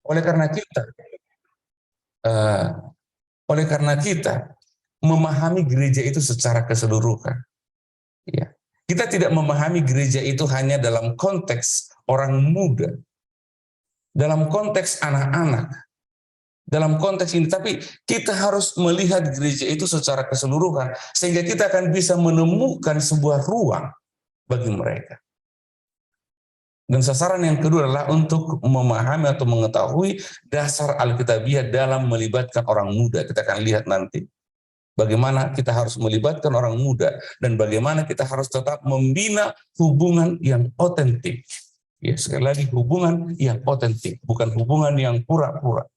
Oleh karena kita, eh, oleh karena kita memahami gereja itu secara keseluruhan. Ya. Kita tidak memahami gereja itu hanya dalam konteks orang muda, dalam konteks anak-anak, dalam konteks ini, tapi kita harus melihat gereja itu secara keseluruhan, sehingga kita akan bisa menemukan sebuah ruang bagi mereka. Dan sasaran yang kedua adalah untuk memahami atau mengetahui dasar Alkitabiah dalam melibatkan orang muda. Kita akan lihat nanti bagaimana kita harus melibatkan orang muda dan bagaimana kita harus tetap membina hubungan yang otentik. Ya, sekali lagi hubungan yang otentik, bukan hubungan yang pura-pura,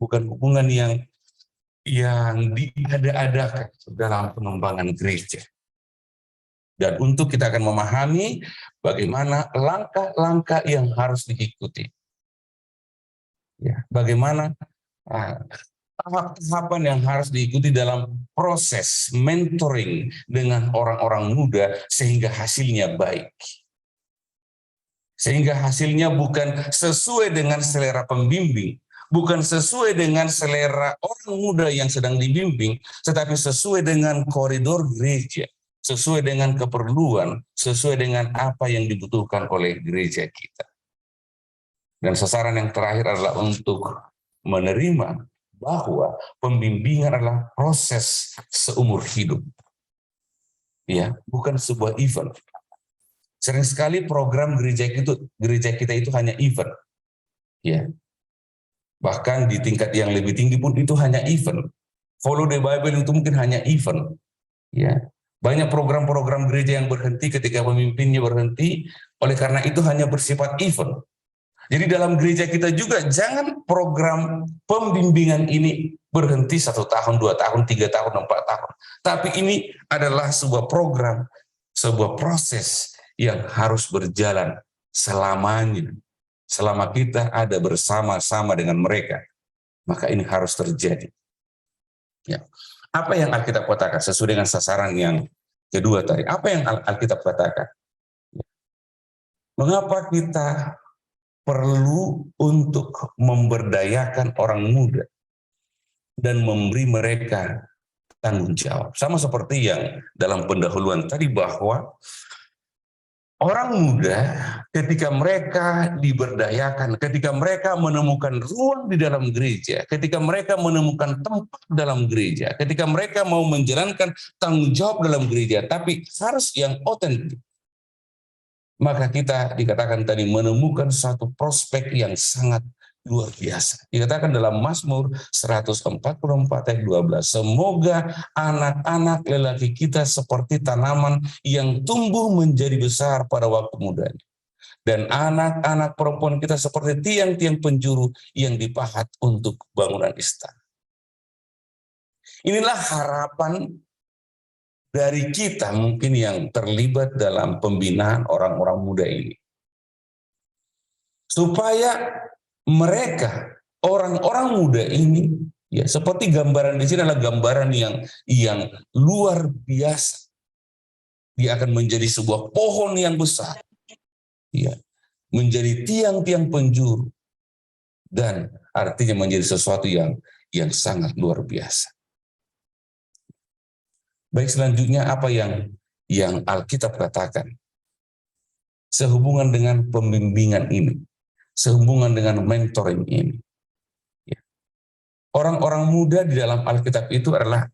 bukan hubungan yang diada-adakan dalam pengembangan gereja. Dan untuk kita akan memahami bagaimana langkah-langkah yang harus diikuti. Ya, bagaimana tahapan yang harus diikuti dalam proses mentoring dengan orang-orang muda sehingga hasilnya baik. Sehingga hasilnya bukan sesuai dengan selera pembimbing, bukan sesuai dengan selera orang muda yang sedang dibimbing, tetapi sesuai dengan koridor gereja, sesuai dengan keperluan, sesuai dengan apa yang dibutuhkan oleh gereja kita. Dan sasaran yang terakhir adalah untuk menerima bahwa pembimbingan adalah proses seumur hidup. Ya, bukan sebuah event. Sering sekali program gereja kita itu hanya event. Ya. Bahkan di tingkat yang lebih tinggi pun itu hanya event. Follow the Bible itu mungkin hanya event. Ya. Banyak program-program gereja yang berhenti ketika pemimpinnya berhenti, oleh karena itu hanya bersifat event. Jadi dalam gereja kita juga jangan program pembimbingan ini berhenti 1 tahun, 2 tahun, 3 tahun, 4 tahun. Tapi ini adalah sebuah program, sebuah proses yang harus berjalan selamanya. Selama kita ada bersama-sama dengan mereka, maka ini harus terjadi. Ya. Apa yang Alkitab katakan sesuai dengan sasaran yang kedua tadi? Apa yang Alkitab katakan? Mengapa kita perlu untuk memberdayakan orang muda dan memberi mereka tanggung jawab? Sama seperti yang dalam pendahuluan tadi, bahwa orang muda ketika mereka diberdayakan, ketika mereka menemukan ruang di dalam gereja, ketika mereka menemukan tempat dalam gereja, ketika mereka mau menjalankan tanggung jawab dalam gereja, tapi harus yang otentik, maka kita dikatakan tadi menemukan satu prospek yang sangat luar biasa. Dikatakan dalam Mazmur 144 ayat 12, semoga anak-anak lelaki kita seperti tanaman yang tumbuh menjadi besar pada waktu mudanya. Dan anak-anak perempuan kita seperti tiang-tiang penjuru yang dipahat untuk bangunan istana. Inilah harapan dari kita mungkin yang terlibat dalam pembinaan orang-orang muda ini. Supaya mereka, orang-orang muda ini, ya seperti gambaran di sini adalah gambaran yang luar biasa. Dia akan menjadi sebuah pohon yang besar, ya, menjadi tiang-tiang penjuru, dan artinya menjadi sesuatu yang sangat luar biasa. Baik, selanjutnya apa yang Alkitab katakan sehubungan dengan pembimbingan ini, sehubungan dengan mentoring ini. Orang-orang muda di dalam Alkitab itu adalah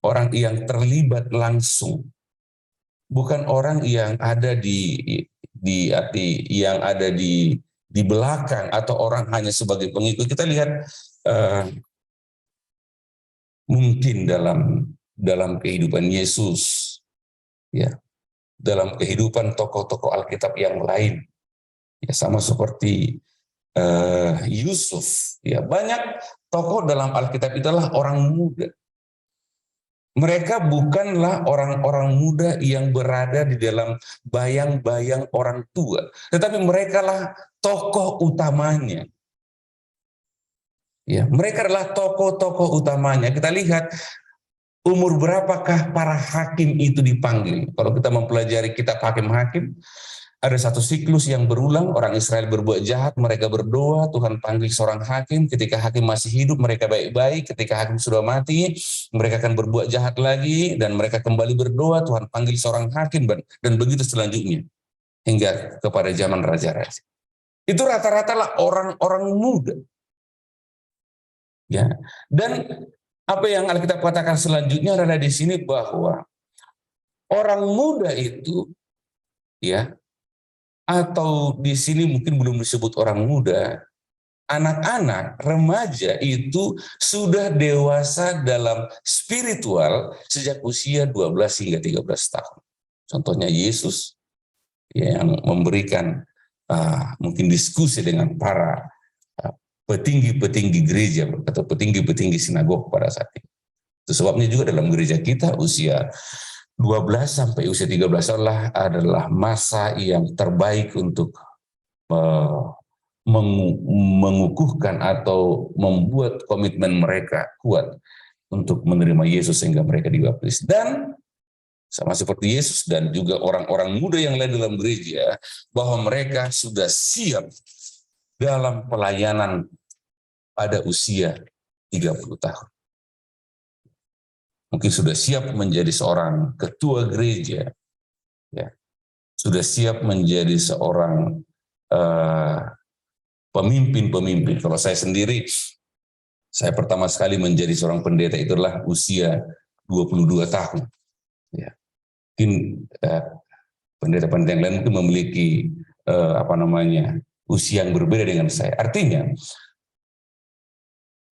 orang yang terlibat langsung, bukan orang yang ada di belakang atau orang hanya sebagai pengikut. Kita lihat mungkin dalam kehidupan Yesus, ya, dalam kehidupan tokoh-tokoh Alkitab yang lain. Ya, sama seperti Yusuf, ya, banyak tokoh dalam Alkitab itulah orang muda. Mereka bukanlah orang-orang muda yang berada di dalam bayang-bayang orang tua, tetapi mereka lah tokoh utamanya. Ya, mereka adalah tokoh-tokoh utamanya. Kita lihat umur berapakah para hakim itu dipanggil. Kalau kita mempelajari kitab Hakim-Hakim, Ada satu siklus yang berulang, orang Israel berbuat jahat, mereka berdoa, Tuhan panggil seorang hakim, ketika hakim masih hidup, mereka baik-baik, ketika hakim sudah mati, mereka akan berbuat jahat lagi, dan mereka kembali berdoa, Tuhan panggil seorang hakim, dan begitu selanjutnya, hingga kepada zaman raja-raja. Itu rata-rata lah orang-orang muda. Ya. Dan apa yang Alkitab katakan selanjutnya adalah di sini bahwa orang muda itu, ya, atau di sini mungkin belum disebut orang muda, anak-anak, remaja itu sudah dewasa dalam spiritual sejak usia 12 hingga 13 tahun. Contohnya Yesus, ya, yang memberikan mungkin diskusi dengan para petinggi-petinggi gereja atau petinggi-petinggi sinagog pada saat itu. Itu sebabnya juga dalam gereja kita usia 12 sampai usia 13 adalah masa yang terbaik untuk mengukuhkan atau membuat komitmen mereka kuat untuk menerima Yesus sehingga mereka dibaptis. Dan sama seperti Yesus dan juga orang-orang muda yang lain dalam gereja, bahwa mereka sudah siap dalam pelayanan pada usia 30 tahun. Mungkin sudah siap menjadi seorang ketua gereja, ya, sudah siap menjadi seorang pemimpin-pemimpin. Kalau saya sendiri, saya pertama sekali menjadi seorang pendeta itulah usia 22 tahun. Ya. Mungkin pendeta-pendeta yang lain mungkin memiliki usia yang berbeda dengan saya. Artinya,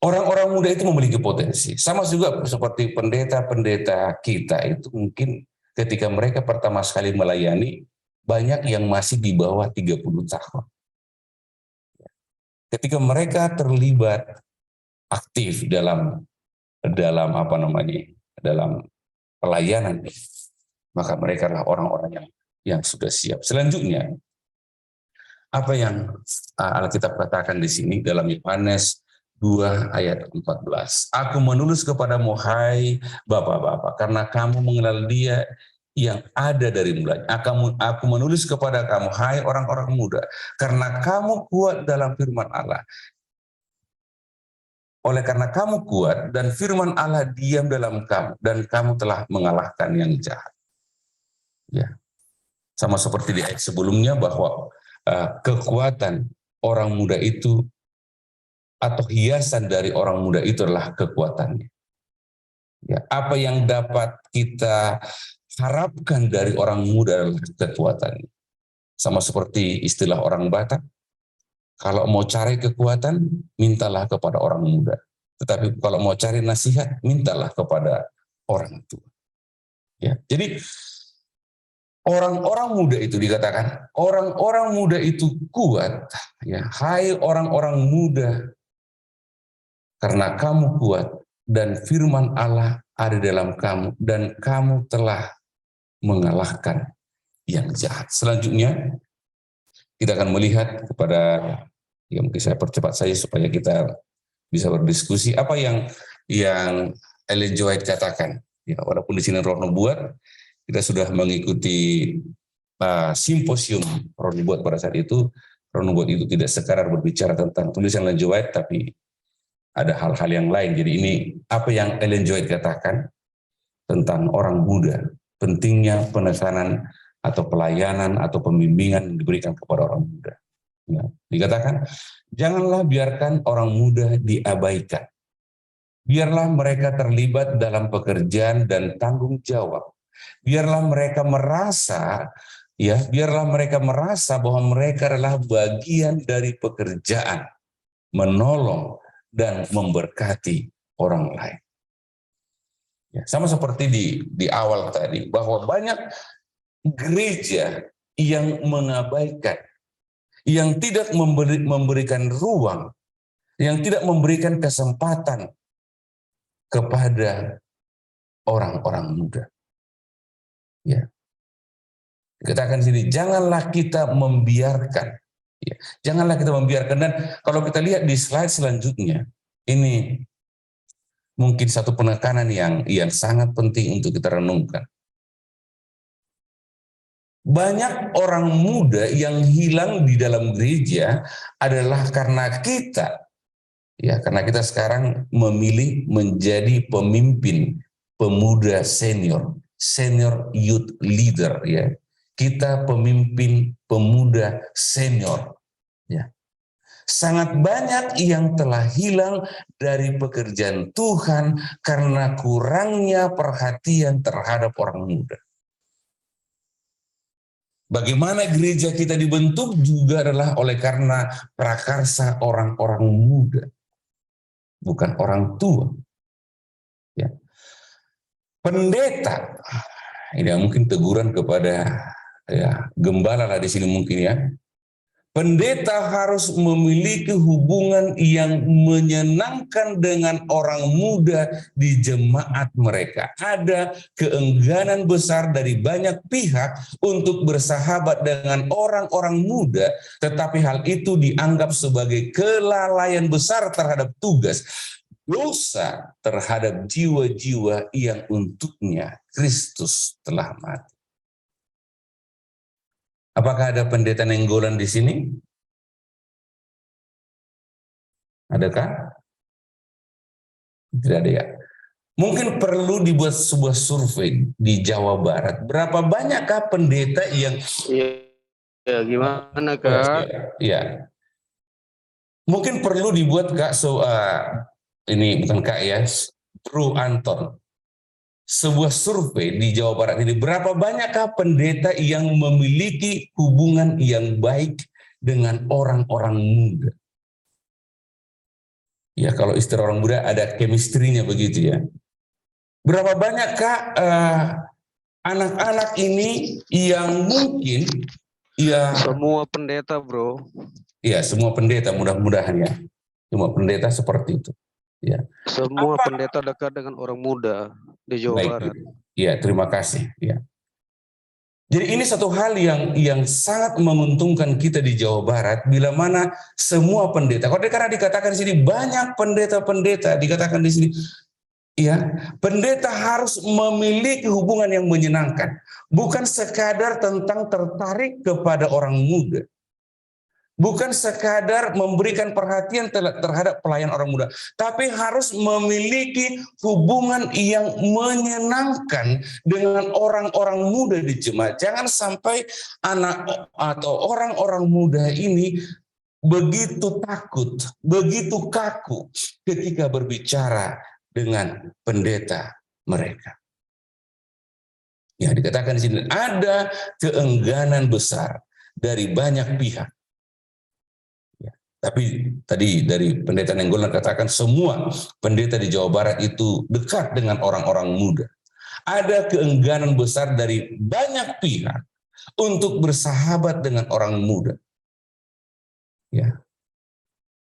orang-orang muda itu memiliki potensi. Sama juga seperti pendeta-pendeta kita itu mungkin ketika mereka pertama sekali melayani, banyak yang masih di bawah 30 tahun. Ketika mereka terlibat aktif dalam dalam pelayanan, maka mereka adalah orang-orang yang sudah siap. Selanjutnya, apa yang Alkitab katakan di sini dalam Yohanes 2 ayat 14. Aku menulis kepadamu, hai bapak-bapak, karena kamu mengenal Dia yang ada dari mulanya. Aku menulis kepada kamu, hai orang-orang muda, karena kamu kuat dalam firman Allah. Oleh karena kamu kuat dan firman Allah diam dalam kamu, dan kamu telah mengalahkan yang jahat. Ya. Sama seperti di ayat sebelumnya bahwa kekuatan orang muda itu atau hiasan dari orang muda itu adalah kekuatannya. Ya, apa yang dapat kita harapkan dari orang muda adalah kekuatannya. Sama seperti istilah orang Batak, kalau mau cari kekuatan, mintalah kepada orang muda. Tetapi kalau mau cari nasihat, mintalah kepada orang tua. Ya, jadi orang-orang muda itu dikatakan, orang-orang muda itu kuat. Ya, hai orang-orang muda, karena kamu kuat dan firman Allah ada dalam kamu dan kamu telah mengalahkan yang jahat. Selanjutnya kita akan melihat kepada, ya mungkin saya percepat saja supaya kita bisa berdiskusi apa yang Ellen G. White katakan. Ya, walaupun di sini Roh Nubuat kita sudah mengikuti simposium Roh Nubuat pada saat itu. Roh Nubuat itu tidak sekadar berbicara tentang tulisan Ellen G. White, tapi ada hal-hal yang lain. Jadi ini apa yang Ellen G. White katakan tentang orang muda, pentingnya penekanan atau pelayanan atau pembimbingan diberikan kepada orang muda. Ya, dikatakan, janganlah biarkan orang muda diabaikan. Biarlah mereka terlibat dalam pekerjaan dan tanggung jawab. Biarlah mereka merasa, biarlah mereka merasa bahwa mereka adalah bagian dari pekerjaan, menolong dan memberkati orang lain. Ya, sama seperti di awal tadi, bahwa banyak gereja yang mengabaikan, yang tidak memberikan ruang, yang tidak memberikan kesempatan kepada orang-orang muda. Ya. Dikatakan sini, janganlah kita membiarkan. Ya, janganlah kita membiarkan. Dan kalau kita lihat di slide selanjutnya, ini mungkin satu penekanan yang sangat penting untuk kita renungkan. Banyak orang muda yang hilang di dalam gereja adalah karena kita, ya, karena kita sekarang memilih menjadi pemimpin pemuda senior, senior youth leader, ya. Kita pemimpin pemuda senior, ya. Sangat banyak yang telah hilang dari pekerjaan Tuhan karena kurangnya perhatian terhadap orang muda. Bagaimana gereja kita dibentuk juga adalah oleh karena prakarsa orang-orang muda, bukan orang tua. Ya. Pendeta, ini mungkin teguran kepada, ya, gembala lah di sini mungkin, ya. Pendeta harus memiliki hubungan yang menyenangkan dengan orang muda di jemaat mereka. Ada keengganan besar dari banyak pihak untuk bersahabat dengan orang-orang muda, tetapi hal itu dianggap sebagai kelalaian besar terhadap tugas, dosa terhadap jiwa-jiwa yang untuknya Kristus telah mati. Apakah ada pendeta nenggolan di sini? Adakah? Tidak ada, ya. Mungkin perlu dibuat sebuah survei di Jawa Barat. Berapa banyakkah pendeta yang... Ya, gimana, Kak? Ya. Mungkin perlu dibuat, Kak, ini bukan Kak, ya, Bro Anton. Sebuah survei di Jawa Barat ini, berapa banyakkah pendeta yang memiliki hubungan yang baik dengan orang-orang muda? Ya, kalau istilah orang muda ada chemistry-nya begitu, ya. Berapa banyakkah anak-anak ini yang mungkin, ya, semua pendeta, bro. Ya, semua pendeta, mudah-mudahan, ya. Semua pendeta seperti itu. Ya. Semua pendeta dekat dengan orang muda di Jawa Barat. Ya, terima kasih. Ya. Jadi ini satu hal yang sangat menguntungkan kita di Jawa Barat, bila mana semua pendeta, karena dikatakan di sini banyak pendeta-pendeta, dikatakan di sini, ya, pendeta harus memiliki hubungan yang menyenangkan, bukan sekadar tentang tertarik kepada orang muda. Bukan sekadar memberikan perhatian terhadap pelayan orang muda, tapi harus memiliki hubungan yang menyenangkan dengan orang-orang muda di jemaat. Jangan sampai anak atau orang-orang muda ini begitu takut, begitu kaku ketika berbicara dengan pendeta mereka. Ya, dikatakan di sini ada keengganan besar dari banyak pihak. Tapi tadi dari pendeta Nenggolan katakan semua pendeta di Jawa Barat itu dekat dengan orang-orang muda. Ada keengganan besar dari banyak pihak untuk bersahabat dengan orang muda. Ya.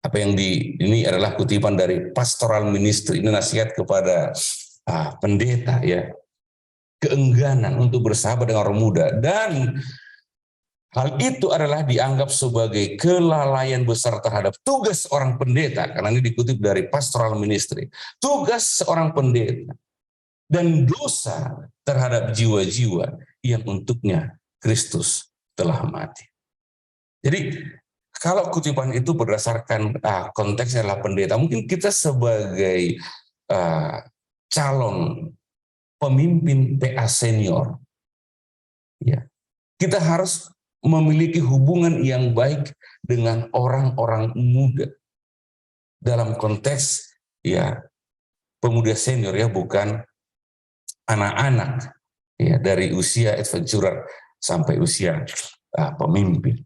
Apa yang ini adalah kutipan dari Pastoral Ministry, ini nasihat kepada pendeta, ya. Keengganan untuk bersahabat dengan orang muda, dan hal itu adalah dianggap sebagai kelalaian besar terhadap tugas seorang pendeta, karena ini dikutip dari Pastoral Ministry. Tugas seorang pendeta dan dosa terhadap jiwa-jiwa yang untuknya Kristus telah mati. Jadi kalau kutipan itu berdasarkan konteksnya adalah pendeta, mungkin kita sebagai calon pemimpin PA senior, ya, kita harus memiliki hubungan yang baik dengan orang-orang muda dalam konteks, ya, pemuda senior, ya, bukan anak-anak, ya, dari usia adventurer sampai usia pemimpin.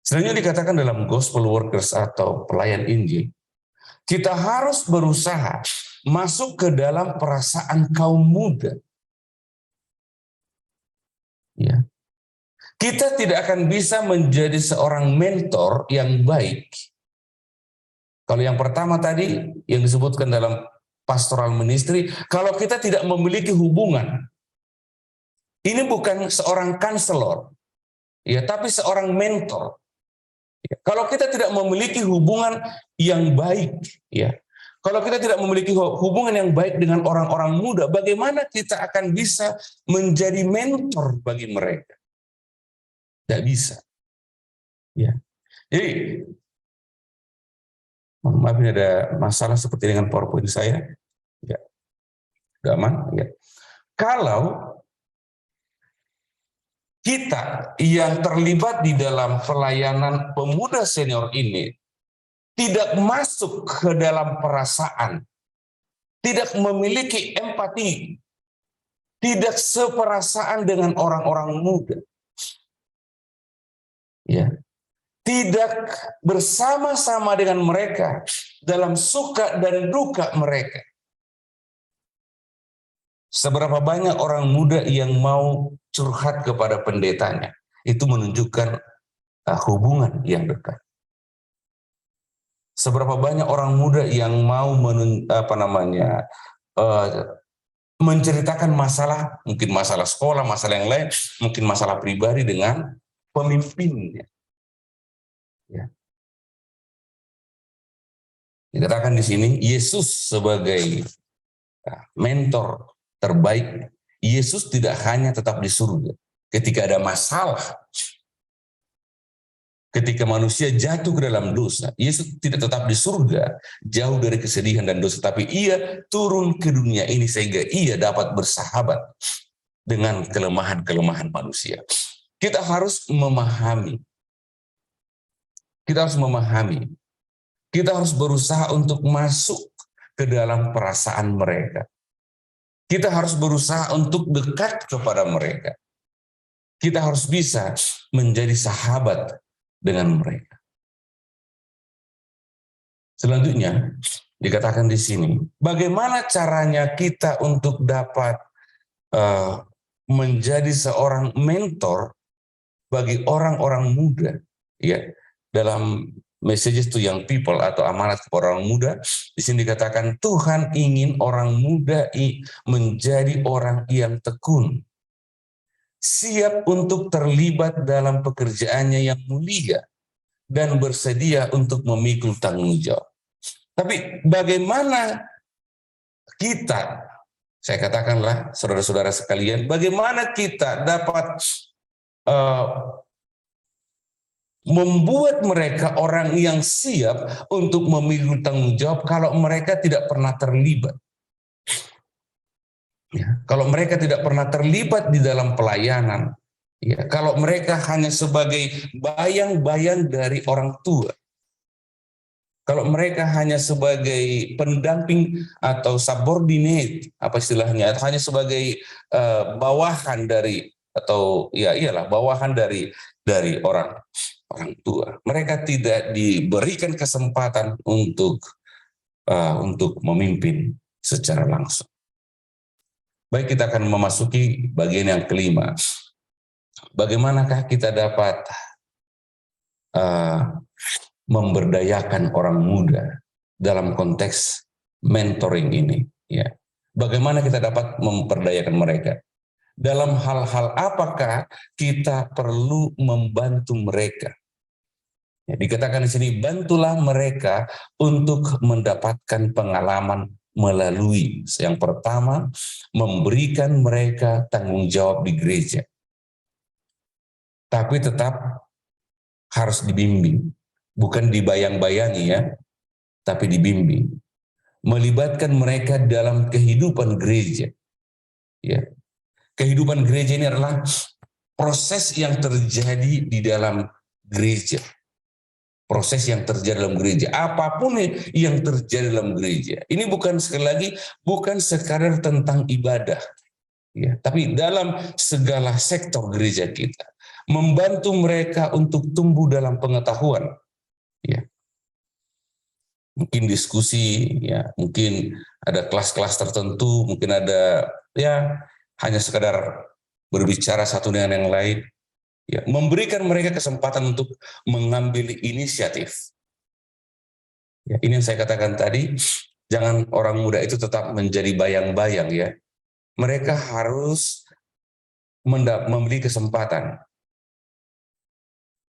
Selanjutnya dikatakan dalam gospel workers atau pelayan Injil, kita harus berusaha masuk ke dalam perasaan kaum muda. Ya. Kita tidak akan bisa menjadi seorang mentor yang baik. Kalau yang pertama tadi yang disebutkan dalam Pastoral Ministry, kalau kita tidak memiliki hubungan, ini bukan seorang konselor, ya, tapi seorang mentor. Ya, kalau kita tidak memiliki hubungan yang baik, ya, Kalau kita tidak memiliki hubungan yang baik dengan orang-orang muda, bagaimana kita akan bisa menjadi mentor bagi mereka? Tidak bisa. Ya. Jadi, maaf ini ada masalah seperti dengan PowerPoint saya. Ya. Udah aman? Ya. Kalau kita yang terlibat di dalam pelayanan pemuda senior ini tidak masuk ke dalam perasaan, tidak memiliki empati, tidak seperasaan dengan orang-orang muda, ya, tidak bersama-sama dengan mereka dalam suka dan duka mereka. Seberapa banyak orang muda yang mau curhat kepada pendetanya, itu menunjukkan hubungan yang dekat. Seberapa banyak orang muda yang mau menceritakan masalah, mungkin masalah sekolah, masalah yang lain, mungkin masalah pribadi dengan pemimpinnya. Ya. Dikatakan di sini, Yesus sebagai mentor terbaik, Yesus tidak hanya tetap di surga. Ketika ada masalah, ketika manusia jatuh ke dalam dosa, Yesus tidak tetap di surga, jauh dari kesedihan dan dosa, tapi ia turun ke dunia ini sehingga ia dapat bersahabat dengan kelemahan-kelemahan manusia. Kita harus memahami. Kita harus berusaha untuk masuk ke dalam perasaan mereka. Kita harus berusaha untuk dekat kepada mereka. Kita harus bisa menjadi sahabat dengan mereka. Selanjutnya dikatakan di sini, bagaimana caranya kita untuk dapat menjadi seorang mentor bagi orang-orang muda, ya, dalam messages to young people atau amanat kepada orang muda. Di sini dikatakan Tuhan ingin orang muda menjadi orang yang tekun, siap untuk terlibat dalam pekerjaannya yang mulia, dan bersedia untuk memikul tanggung jawab. Tapi bagaimana kita, saya katakanlah saudara-saudara sekalian, bagaimana kita dapat membuat mereka orang yang siap untuk memikul tanggung jawab kalau mereka tidak pernah terlibat? Ya, kalau mereka tidak pernah terlibat di dalam pelayanan, ya, kalau mereka hanya sebagai bayang-bayang dari orang tua, kalau mereka hanya sebagai pendamping atau subordinate, apa istilahnya, hanya sebagai bawahan dari, atau ya iyalah bawahan dari orang tua, mereka tidak diberikan kesempatan untuk memimpin secara langsung. Baik, kita akan memasuki bagian yang kelima. Bagaimanakah kita dapat memberdayakan orang muda dalam konteks mentoring ini? Ya. Bagaimana kita dapat memperdayakan mereka? Dalam hal-hal apakah kita perlu membantu mereka? Ya, dikatakan di sini, bantulah mereka untuk mendapatkan pengalaman melalui, yang pertama, memberikan mereka tanggung jawab di gereja. Tapi tetap harus dibimbing, bukan dibayang-bayangi ya, tapi dibimbing. Melibatkan mereka dalam kehidupan gereja. Ya. Kehidupan gereja ini adalah proses yang terjadi di dalam gereja. Proses yang terjadi dalam gereja, apapun yang terjadi dalam gereja, ini bukan, sekali lagi, bukan sekadar tentang ibadah, ya, tapi dalam segala sektor gereja kita, membantu mereka untuk tumbuh dalam pengetahuan, ya, mungkin diskusi, ya, mungkin ada kelas-kelas tertentu, mungkin ada, ya, hanya sekadar berbicara satu dengan yang lain. Ya, memberikan mereka kesempatan untuk mengambil inisiatif. Ya, ini yang saya katakan tadi, jangan orang muda itu tetap menjadi bayang-bayang ya. Mereka harus memiliki kesempatan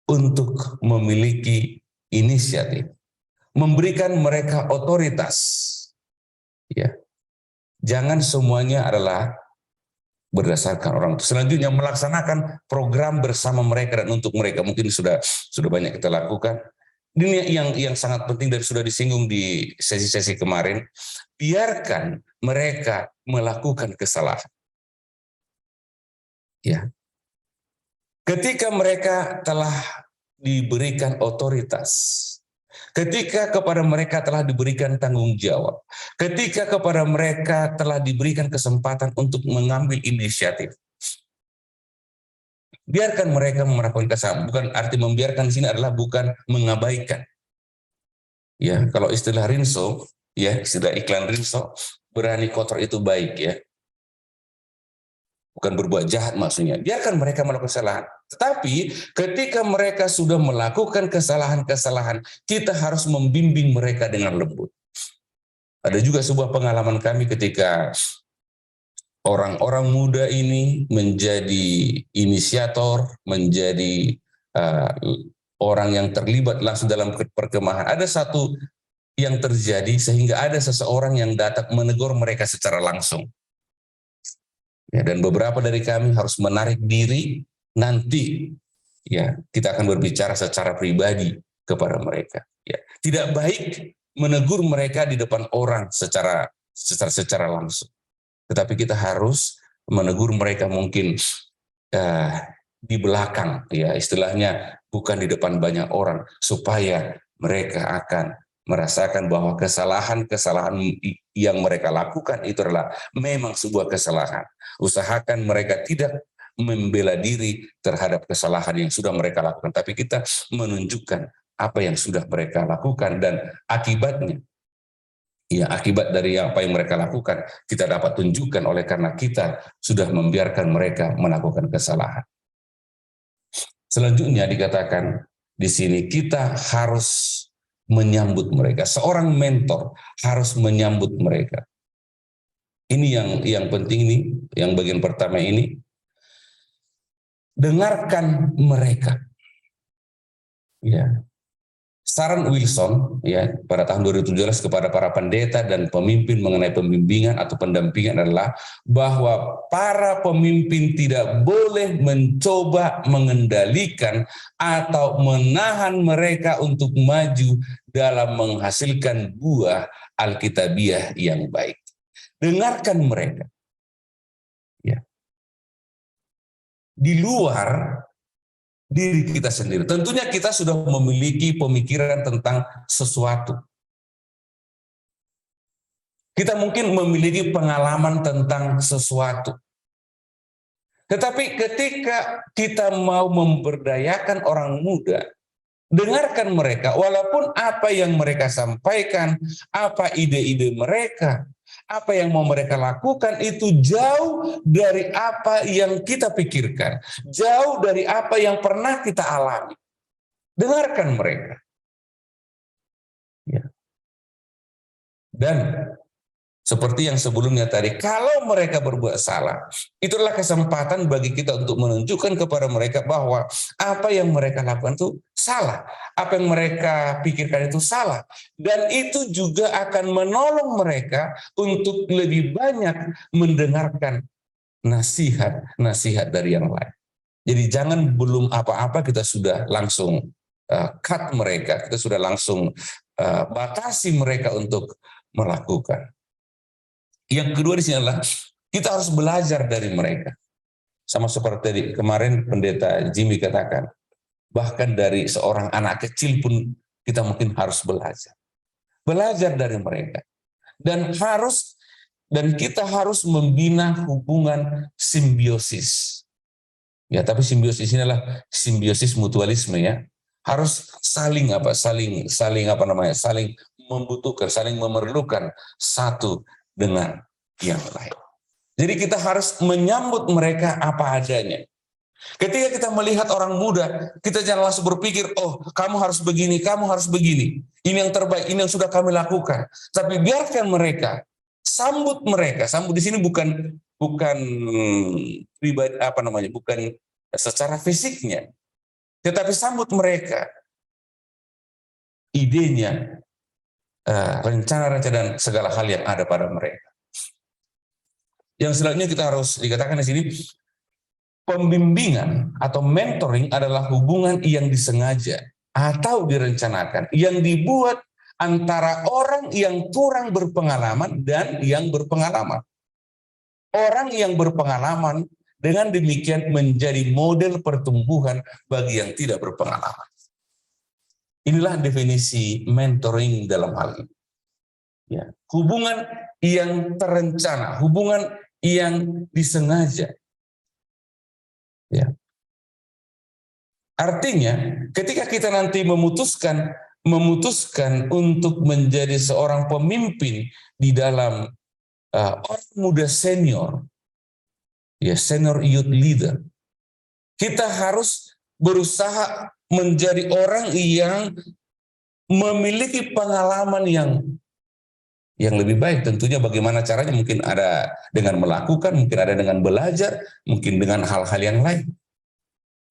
untuk memiliki inisiatif. Memberikan mereka otoritas. Ya, jangan semuanya adalah berdasarkan orang. Selanjutnya melaksanakan program bersama mereka dan untuk mereka. Mungkin sudah banyak kita lakukan. Ini yang sangat penting dan sudah disinggung di sesi-sesi kemarin. Biarkan mereka melakukan kesalahan. Ya. Ketika mereka telah diberikan otoritas, ketika kepada mereka telah diberikan tanggung jawab, ketika kepada mereka telah diberikan kesempatan untuk mengambil inisiatif, biarkan mereka melakukan kesalahan. Bukan arti membiarkan di sini adalah bukan mengabaikan. Ya, kalau istilah Rinso, ya istilah iklan Rinso, berani kotor itu baik ya. Bukan berbuat jahat maksudnya. Biarkan mereka melakukan kesalahan. Tetapi ketika mereka sudah melakukan kesalahan-kesalahan, kita harus membimbing mereka dengan lembut. Ada juga sebuah pengalaman kami ketika orang-orang muda ini menjadi inisiator, menjadi orang yang terlibat langsung dalam perkemahan. Ada satu yang terjadi sehingga ada seseorang yang datang menegur mereka secara langsung. Ya, dan beberapa dari kami harus menarik diri, nanti ya kita akan berbicara secara pribadi kepada mereka. Ya, tidak baik menegur mereka di depan orang secara langsung. Tetapi kita harus menegur mereka mungkin di belakang, ya istilahnya bukan di depan banyak orang, supaya mereka akan merasakan bahwa kesalahan-kesalahan yang mereka lakukan itu adalah memang sebuah kesalahan. Usahakan mereka tidak membela diri terhadap kesalahan yang sudah mereka lakukan, tapi kita menunjukkan apa yang sudah mereka lakukan dan akibatnya. Ya, akibat dari apa yang mereka lakukan kita dapat tunjukkan oleh karena kita sudah membiarkan mereka melakukan kesalahan. Selanjutnya dikatakan di sini kita harus menyambut mereka. Seorang mentor harus menyambut mereka. Ini yang penting ini, yang bagian pertama ini. Dengarkan mereka. Ya. Saran Wilson ya pada tahun 2017 kepada para pendeta dan pemimpin mengenai pembimbingan atau pendampingan adalah bahwa para pemimpin tidak boleh mencoba mengendalikan atau menahan mereka untuk maju dalam menghasilkan buah Alkitabiah yang baik. Dengarkan mereka. Ya. Di luar diri kita sendiri. Tentunya kita sudah memiliki pemikiran tentang sesuatu. Kita mungkin memiliki pengalaman tentang sesuatu. Tetapi ketika kita mau memberdayakan orang muda, dengarkan mereka, walaupun apa yang mereka sampaikan, apa ide-ide mereka, apa yang mau mereka lakukan itu jauh dari apa yang kita pikirkan, jauh dari apa yang pernah kita alami. Dengarkan mereka. Ya. Dan seperti yang sebelumnya tadi, kalau mereka berbuat salah, itulah kesempatan bagi kita untuk menunjukkan kepada mereka bahwa apa yang mereka lakukan itu salah, apa yang mereka pikirkan itu salah, dan itu juga akan menolong mereka untuk lebih banyak mendengarkan nasihat-nasihat dari yang lain. Jadi jangan belum apa-apa kita sudah langsung cut mereka, kita sudah langsung batasi mereka untuk melakukan. Yang kedua di sini adalah kita harus belajar dari mereka. Sama seperti kemarin pendeta Jimmy katakan, bahkan dari seorang anak kecil pun kita mungkin harus belajar. Belajar dari mereka. Dan kita harus membina hubungan simbiosis. Ya, tapi simbiosis ini adalah simbiosis mutualisme ya. Harus saling membutuhkan, saling memerlukan satu dengan yang lain. Jadi kita harus menyambut mereka apa adanya. Ketika kita melihat orang muda, kita jangan langsung berpikir, oh kamu harus begini, kamu harus begini. Ini yang terbaik, ini yang sudah kami lakukan. Tapi biarkan mereka, sambut mereka. Sambut di sini bukan pribadi bukan secara fisiknya, tetapi sambut mereka, idenya, rencana-rencana dan segala hal yang ada pada mereka. Yang selanjutnya kita harus dikatakan di sini, pembimbingan atau mentoring adalah hubungan yang disengaja atau direncanakan, yang dibuat antara orang yang kurang berpengalaman dan yang berpengalaman. Orang yang berpengalaman dengan demikian menjadi model pertumbuhan bagi yang tidak berpengalaman. Inilah definisi mentoring dalam hal ini. Ya, hubungan yang terencana, hubungan yang disengaja. Ya. Artinya, ketika kita nanti memutuskan untuk menjadi seorang pemimpin di dalam orang muda senior, ya senior youth leader, kita harus berusaha menjadi orang yang memiliki pengalaman yang lebih baik. Tentunya bagaimana caranya, mungkin ada dengan melakukan, mungkin ada dengan belajar, mungkin dengan hal-hal yang lain.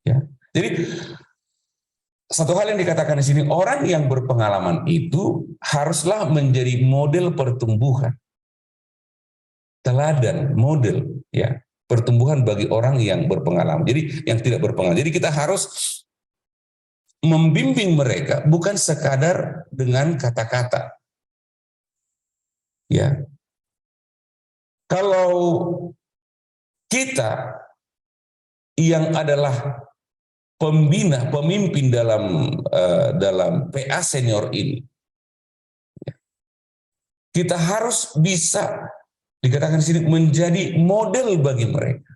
Ya. Jadi satu hal yang dikatakan di sini, orang yang berpengalaman itu haruslah menjadi model pertumbuhan, teladan, model ya pertumbuhan bagi orang yang berpengalaman. Jadi yang tidak berpengalaman. Jadi kita harus membimbing mereka bukan sekadar dengan kata-kata. Ya, kalau kita yang adalah pemimpin dalam PA senior ini, kita harus bisa dikatakan di sini menjadi model bagi mereka.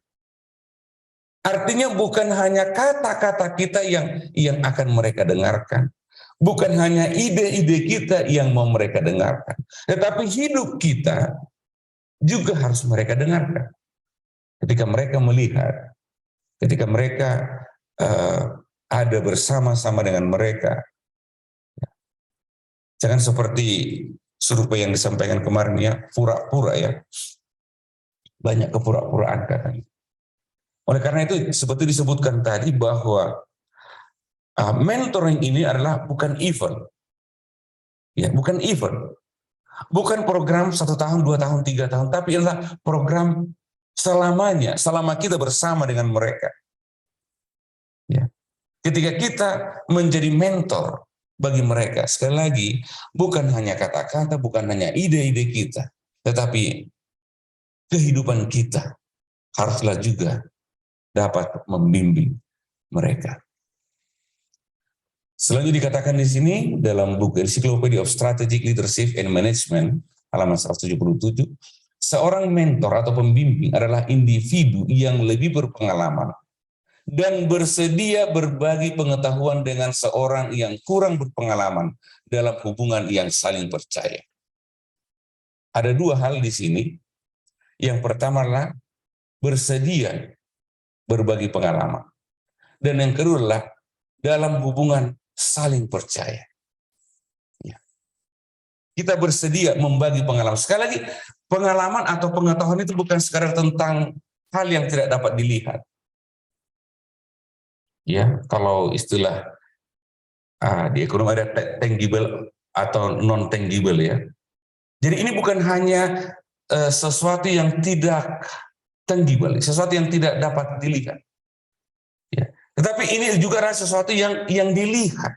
Artinya bukan hanya kata-kata kita yang akan mereka dengarkan, bukan hanya ide-ide kita yang mau mereka dengarkan, tetapi hidup kita juga harus mereka dengarkan. Ketika mereka melihat, ketika mereka ada bersama-sama dengan mereka, jangan seperti survei yang disampaikan kemarin ya, pura-pura ya, banyak kepura-puraan katanya. Oleh karena itu seperti disebutkan tadi bahwa mentoring ini adalah bukan event, ya bukan event. Bukan program 1 tahun, 2 tahun, 3 tahun, tapi adalah program selamanya, selama kita bersama dengan mereka. Ya. Ketika kita menjadi mentor bagi mereka, sekali lagi, bukan hanya kata-kata, bukan hanya ide-ide kita, tetapi kehidupan kita haruslah juga dapat membimbing mereka. Selanjutnya dikatakan di sini dalam buku Encyclopedia of Strategic Leadership and Management halaman 177, seorang mentor atau pembimbing adalah individu yang lebih berpengalaman dan bersedia berbagi pengetahuan dengan seorang yang kurang berpengalaman dalam hubungan yang saling percaya. Ada 2 hal di sini. Yang pertama adalah bersedia berbagi pengalaman. Dan yang kedua adalah dalam hubungan saling percaya. Ya. Kita bersedia membagi pengalaman. Sekali lagi, pengalaman atau pengetahuan itu bukan sekadar tentang hal yang tidak dapat dilihat. Ya, kalau istilah di ekonomi ada tangible atau non tangible ya. Jadi ini bukan hanya sesuatu yang tidak tangible, sesuatu yang tidak dapat dilihat. Ya. Tetapi ini juga adalah sesuatu yang dilihat.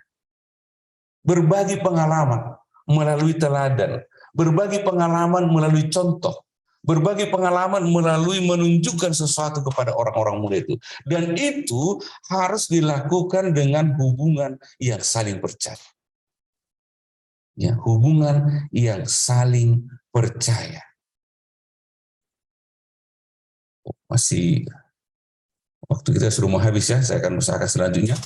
Berbagi pengalaman melalui teladan, berbagi pengalaman melalui contoh, berbagi pengalaman melalui menunjukkan sesuatu kepada orang-orang muda itu. Dan itu harus dilakukan dengan hubungan yang saling percaya. Ya, hubungan yang saling percaya. Masih waktu kita sudah mau habis ya, saya akan usahakan selanjutnya.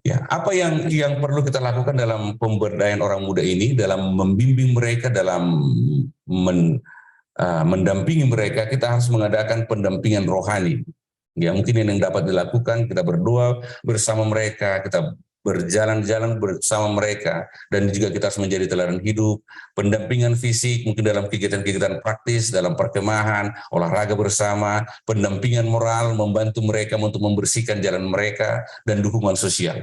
Ya, apa yang perlu kita lakukan dalam pemberdayaan orang muda ini, dalam membimbing mereka, dalam mendampingi mereka, kita harus mengadakan pendampingan rohani. Ya, mungkin yang dapat dilakukan, kita berdoa bersama mereka, kita berjalan-jalan bersama mereka, dan juga kita harus menjadi teladan hidup, pendampingan fisik, mungkin dalam kegiatan-kegiatan praktis, dalam perkemahan, olahraga bersama, pendampingan moral, membantu mereka untuk membersihkan jalan mereka, dan dukungan sosial.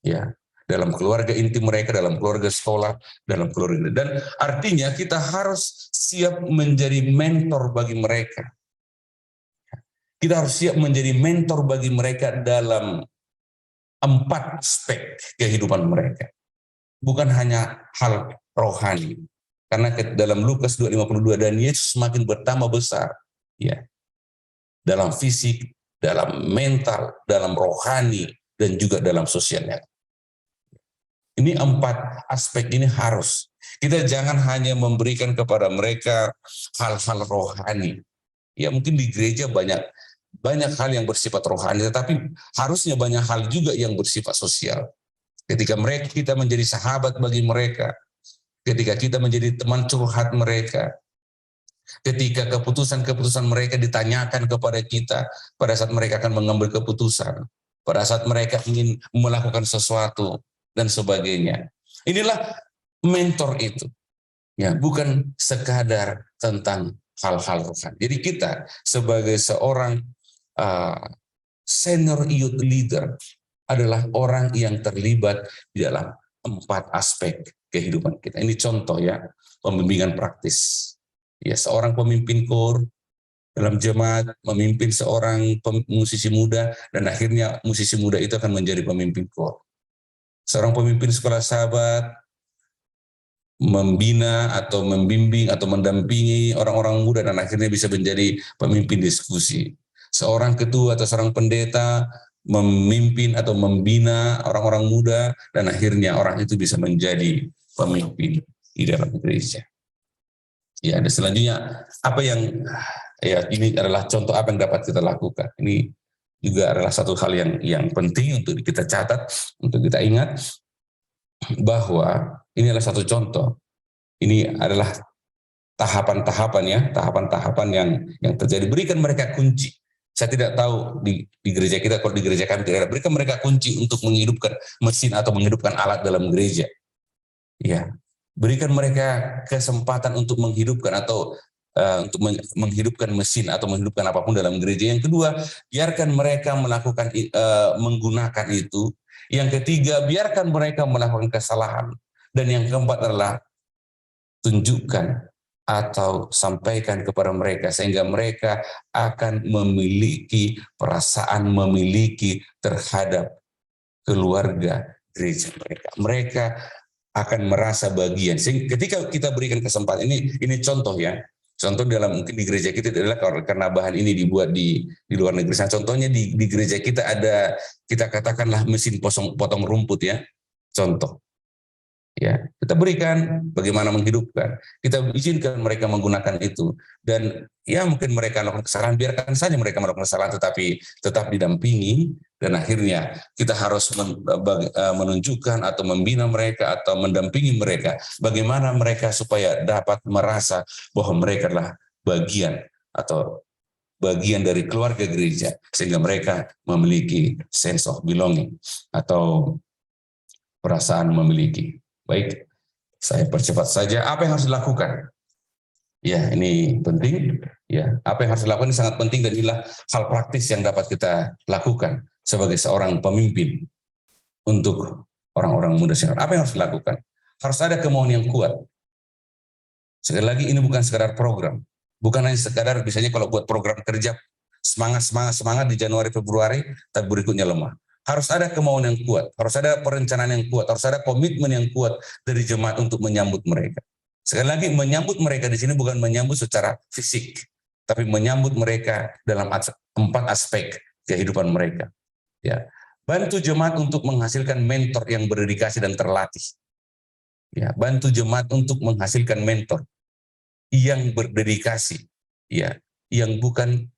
Ya, dalam keluarga inti mereka, dalam keluarga sekolah, dalam keluarga. Dan artinya kita harus siap menjadi mentor bagi mereka. Kita harus siap menjadi mentor bagi mereka dalam 4 aspek kehidupan mereka. Bukan hanya hal rohani. Karena dalam Lukas 2:52, dan Yesus semakin bertambah besar, ya, dalam fisik, dalam mental, dalam rohani, dan juga dalam sosialnya. Ini 4 aspek ini harus. Kita jangan hanya memberikan kepada mereka hal-hal rohani. Ya mungkin di gereja banyak hal yang bersifat rohani, tetapi harusnya banyak hal juga yang bersifat sosial. Ketika kita menjadi sahabat bagi mereka, ketika kita menjadi teman curhat mereka, ketika keputusan-keputusan mereka ditanyakan kepada kita, pada saat mereka akan mengambil keputusan, pada saat mereka ingin melakukan sesuatu, dan sebagainya. Inilah mentor itu. Ya, bukan sekadar tentang hal-hal rohani. Jadi kita sebagai seorang senior youth leader adalah orang yang terlibat di dalam 4 aspek kehidupan kita. Ini contoh ya, pembimbingan praktis. Ya, seorang pemimpin kor dalam jemaat memimpin seorang musisi muda, dan akhirnya musisi muda itu akan menjadi pemimpin kor. Seorang pemimpin sekolah sahabat membina atau membimbing atau mendampingi orang-orang muda dan akhirnya bisa menjadi pemimpin diskusi. Seorang ketua atau seorang pendeta memimpin atau membina orang-orang muda dan akhirnya orang itu bisa menjadi pemimpin di dalam gereja. Ya, dan selanjutnya apa yang ini adalah contoh apa yang dapat kita lakukan. Ini juga adalah satu hal yang penting untuk kita catat, untuk kita ingat, bahwa ini adalah satu contoh. Ini adalah tahapan-tahapan yang terjadi. Berikan mereka kunci. Saya tidak tahu di gereja kita, kalau di gereja kami tidak ada. Berikan mereka kunci untuk menghidupkan mesin atau menghidupkan alat dalam gereja. Ya, berikan mereka kesempatan untuk menghidupkan atau untuk menghidupkan mesin atau menghidupkan apapun dalam gereja. Yang kedua, biarkan mereka menggunakan itu. Yang ketiga, biarkan mereka melakukan kesalahan. Dan yang keempat adalah tunjukkan atau sampaikan kepada mereka sehingga mereka akan memiliki perasaan memiliki terhadap keluarga gereja mereka. Mereka akan merasa bagian. Sehingga ketika kita berikan kesempatan, ini contoh ya. Contoh dalam mungkin di gereja kita adalah karena bahan ini dibuat di luar negeri. Contohnya di gereja kita ada, kita katakanlah mesin potong rumput ya. Contoh. Ya, kita berikan bagaimana menghidupkan. Kita izinkan mereka menggunakan itu. Dan ya mungkin mereka melakukan kesalahan, biarkan saja mereka melakukan kesalahan, tetapi tetap didampingi. Dan akhirnya kita harus menunjukkan atau membina mereka atau mendampingi mereka. Bagaimana mereka supaya dapat merasa bahwa mereka adalah bagian atau bagian dari keluarga gereja. Sehingga mereka memiliki sense of belonging atau perasaan memiliki. Baik, saya percepat saja. Apa yang harus dilakukan? Ya, ini penting. Ya, apa yang harus dilakukan ini sangat penting dan inilah hal praktis yang dapat kita lakukan sebagai seorang pemimpin untuk orang-orang muda senior. Apa yang harus dilakukan? Harus ada kemauan yang kuat. Sekali lagi, ini bukan sekadar program. Bukan hanya sekadar misalnya kalau buat program kerja semangat di Januari Februari, tapi berikutnya lemah. Harus ada kemauan yang kuat, harus ada perencanaan yang kuat, harus ada komitmen yang kuat dari jemaat untuk menyambut mereka. Sekali lagi, menyambut mereka di sini bukan menyambut secara fisik, tapi menyambut mereka dalam 4 aspek kehidupan mereka. Ya, bantu jemaat untuk menghasilkan mentor yang berdedikasi dan terlatih. Ya, bantu jemaat untuk menghasilkan mentor yang berdedikasi, ya, yang bukan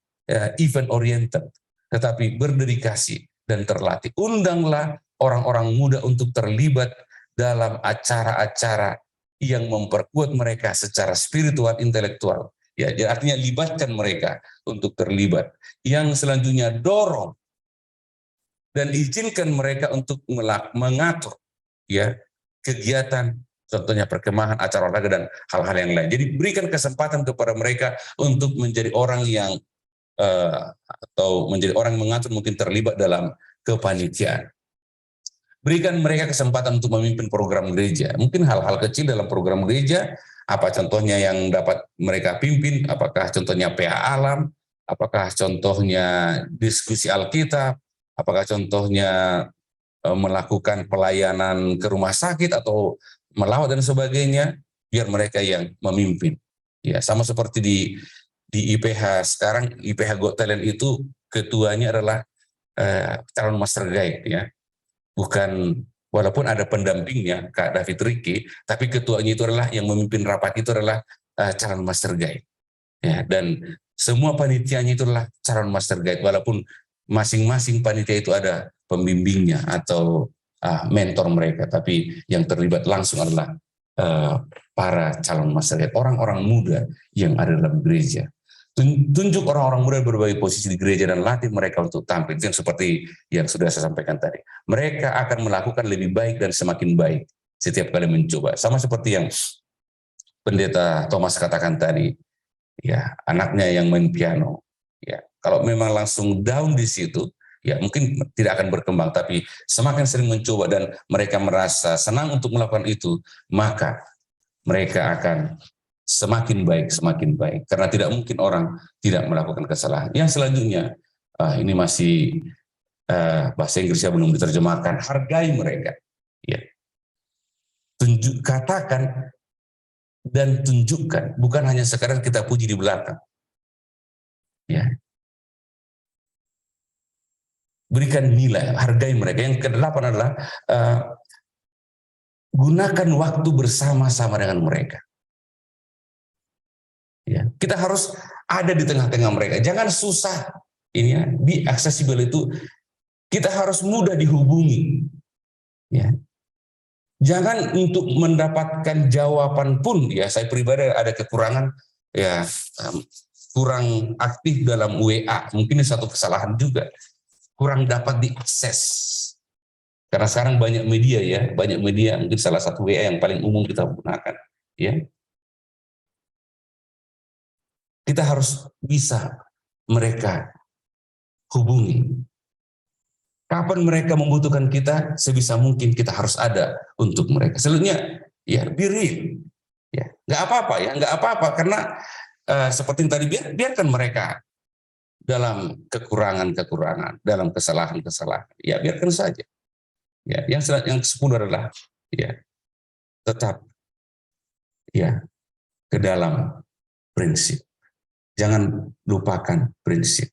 event oriented, tetapi berdedikasi dan terlatih. Undanglah orang-orang muda untuk terlibat dalam acara-acara yang memperkuat mereka secara spiritual, intelektual. Ya, artinya libatkan mereka untuk terlibat. Yang selanjutnya dorong dan izinkan mereka untuk mengatur ya kegiatan, contohnya perkemahan, acara olahraga dan hal-hal yang lain. Jadi berikan kesempatan kepada mereka untuk menjadi orang yang atau menjadi orang mengatur, mungkin terlibat dalam kepanitiaan. Berikan mereka kesempatan untuk memimpin program gereja. Mungkin hal-hal kecil dalam program gereja, apa contohnya yang dapat mereka pimpin, apakah contohnya PA Alam, apakah contohnya diskusi Alkitab, apakah contohnya melakukan pelayanan ke rumah sakit atau melawat dan sebagainya, biar mereka yang memimpin. Ya, sama seperti di IPH sekarang, IPH Got Talent itu ketuanya adalah calon master guide, ya. Bukan, walaupun ada pendampingnya Kak David Riki, tapi ketuanya itu adalah yang memimpin rapat itu adalah calon master guide. Ya, dan semua panitianya itu adalah calon master guide, walaupun masing-masing panitia itu ada pembimbingnya atau mentor mereka, tapi yang terlibat langsung adalah para calon master guide, orang-orang muda yang ada dalam gereja. Tunjuk orang-orang muda berbagai posisi di gereja dan latih mereka untuk tampil. Yang seperti yang sudah saya sampaikan tadi. Mereka akan melakukan lebih baik dan semakin baik setiap kali mencoba. Sama seperti yang Pendeta Thomas katakan tadi, ya, anaknya yang main piano. Ya, kalau memang langsung down di situ, ya mungkin tidak akan berkembang. Tapi semakin sering mencoba dan mereka merasa senang untuk melakukan itu, maka mereka akan semakin baik, karena tidak mungkin orang tidak melakukan kesalahan. Yang selanjutnya, ini masih bahasa Inggrisnya belum diterjemahkan, hargai mereka. Ya. Katakan dan tunjukkan, bukan hanya sekadar kita puji di belakang. Ya. Berikan nilai, hargai mereka. Yang kedelapan adalah gunakan waktu bersama-sama dengan mereka. Ya, kita harus ada di tengah-tengah mereka. Jangan susah. Ini ya, be accessible itu kita harus mudah dihubungi. Ya. Jangan untuk mendapatkan jawaban pun, ya saya pribadi ada kekurangan, ya kurang aktif dalam WA. Mungkin ini satu kesalahan juga. Kurang dapat diakses. Karena sekarang banyak media, ya, banyak media. Mungkin salah satu WA yang paling umum kita gunakan. Ya. Kita harus bisa mereka hubungi. Kapan mereka membutuhkan kita, sebisa mungkin kita harus ada untuk mereka. Selanjutnya, ya, be real. Ya, nggak apa-apa, ya, nggak apa-apa, karena seperti yang tadi, biarkan mereka dalam kekurangan-kekurangan, dalam kesalahan-kesalahan. Ya, biarkan saja. Ya, yang 10 adalah, ya, tetap, ya, ke dalam prinsip. Jangan lupakan prinsip.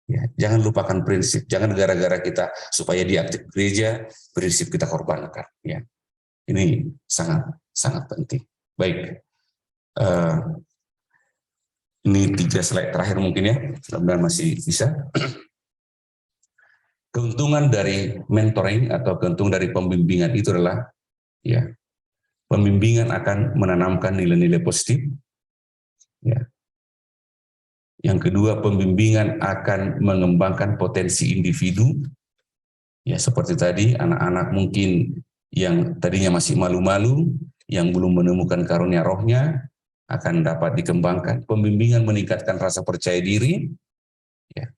Ya, jangan lupakan prinsip. Jangan gara-gara kita supaya diaktif gereja, prinsip kita korbankan. Ya, ini sangat sangat penting. Baik, ini 3 slide terakhir mungkin, ya. Mudah-mudahan masih bisa. Keuntungan dari mentoring atau keuntungan dari pembimbingan itu adalah, ya, pembimbingan akan menanamkan nilai-nilai positif. Ya. Yang kedua, pembimbingan akan mengembangkan potensi individu. Ya, seperti tadi, anak-anak mungkin yang tadinya masih malu-malu, yang belum menemukan karunia rohnya, akan dapat dikembangkan. Pembimbingan meningkatkan rasa percaya diri. Ya.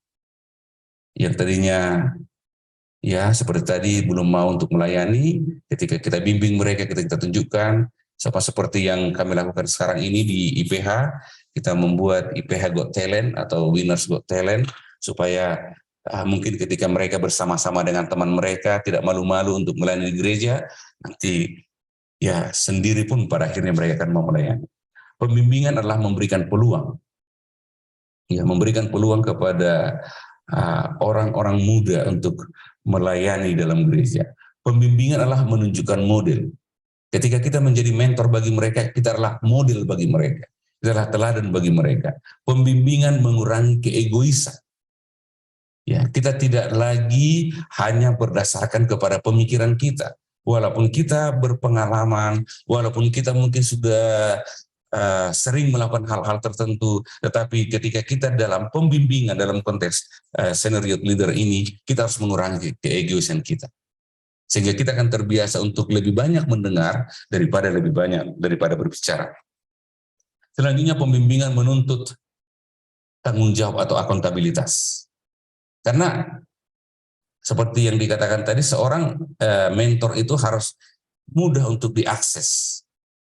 Yang tadinya, ya, seperti tadi belum mau untuk melayani, ketika kita bimbing mereka, kita tunjukkan, sama seperti yang kami lakukan sekarang ini di IPH, kita membuat IPH Got Talent atau Winners Got Talent, supaya mungkin ketika mereka bersama-sama dengan teman mereka, tidak malu-malu untuk melayani di gereja, nanti, ya, sendiri pun pada akhirnya mereka akan mau melayani. Pembimbingan adalah memberikan peluang. Ya, memberikan peluang kepada orang-orang muda untuk melayani dalam gereja. Pembimbingan adalah menunjukkan model. Ketika kita menjadi mentor bagi mereka, kita adalah model bagi mereka. Kita adalah teladan bagi mereka. Pembimbingan mengurangi keegoisan. Ya, kita tidak lagi hanya berdasarkan kepada pemikiran kita. Walaupun kita berpengalaman, walaupun kita mungkin sudah sering melakukan hal-hal tertentu, tetapi ketika kita dalam pembimbingan, dalam konteks senior youth leader ini, kita harus mengurangi keegoisan kita. Sehingga kita akan terbiasa untuk lebih banyak mendengar daripada berbicara. Selanjutnya, pembimbingan menuntut tanggung jawab atau akuntabilitas. Karena seperti yang dikatakan tadi, seorang mentor itu harus mudah untuk diakses,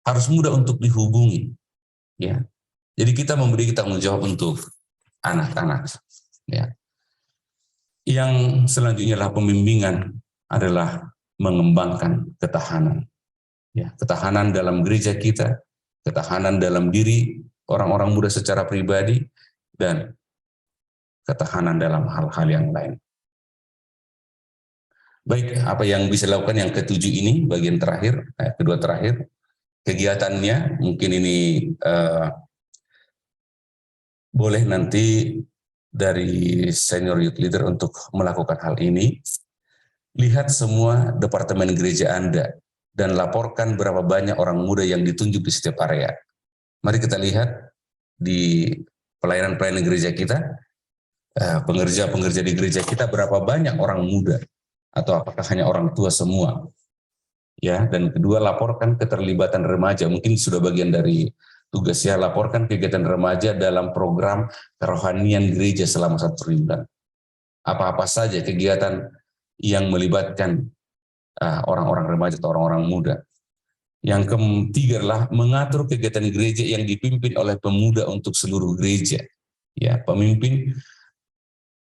harus mudah untuk dihubungi. Ya, jadi kita memberi tanggung jawab untuk anak-anak. Ya. Yang selanjutnya adalah pembimbingan adalah mengembangkan ketahanan. Ya, ketahanan dalam gereja kita, ketahanan dalam diri orang-orang muda secara pribadi, dan ketahanan dalam hal-hal yang lain. Baik, apa yang bisa dilakukan yang ketujuh ini, bagian terakhir, kedua terakhir, kegiatannya mungkin ini boleh nanti dari senior youth leader untuk melakukan hal ini. Lihat semua departemen gereja Anda dan laporkan berapa banyak orang muda yang ditunjuk di setiap area. Mari kita lihat di pelayanan-pelayanan gereja kita, pengerja-pengerja di gereja kita berapa banyak orang muda, atau apakah hanya orang tua semua. Ya, dan kedua, laporkan keterlibatan remaja. Mungkin sudah bagian dari tugasnya, laporkan kegiatan remaja dalam program kerohanian gereja selama 1 bulan. Apa-apa saja kegiatan yang melibatkan orang-orang remaja atau orang-orang muda. Yang ketiga adalah mengatur kegiatan gereja yang dipimpin oleh pemuda untuk seluruh gereja. Ya, pemimpin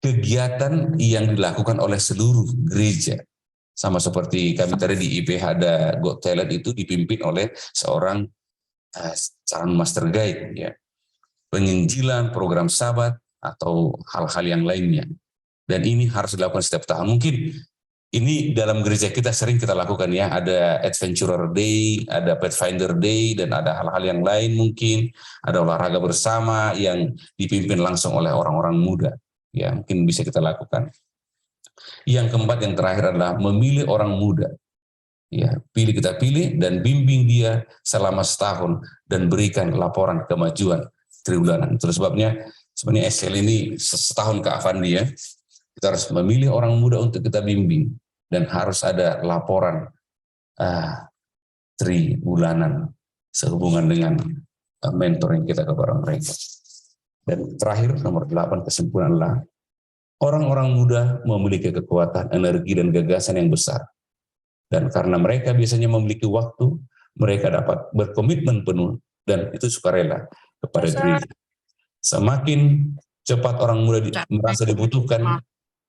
kegiatan yang dilakukan oleh seluruh gereja. Sama seperti kami tadi di IPH ada Got Talent, itu dipimpin oleh seorang calon master guide, ya. Penginjilan, program sabat, atau hal-hal yang lainnya. Dan ini harus dilakukan setiap tahun. Mungkin ini dalam gereja kita sering kita lakukan, ya. Ada Adventurer Day, ada Pathfinder Day, dan ada hal-hal yang lain mungkin. Ada olahraga bersama yang dipimpin langsung oleh orang-orang muda. Ya, mungkin bisa kita lakukan. Yang keempat, yang terakhir adalah memilih orang muda. Ya, kita pilih dan bimbing dia selama setahun dan berikan laporan kemajuan triwulanan. Itu sebabnya sebenarnya SL ini setahun keafan dia. Kita harus memilih orang muda untuk kita bimbing dan harus ada laporan triwulanan sehubungan dengan mentoring kita kepada mereka. Dan terakhir, nomor 8, kesimpulan adalah orang-orang muda memiliki kekuatan, energi, dan gagasan yang besar. Dan karena mereka biasanya memiliki waktu, mereka dapat berkomitmen penuh dan itu sukarela kepada gereja. Semakin cepat orang muda merasa dibutuhkan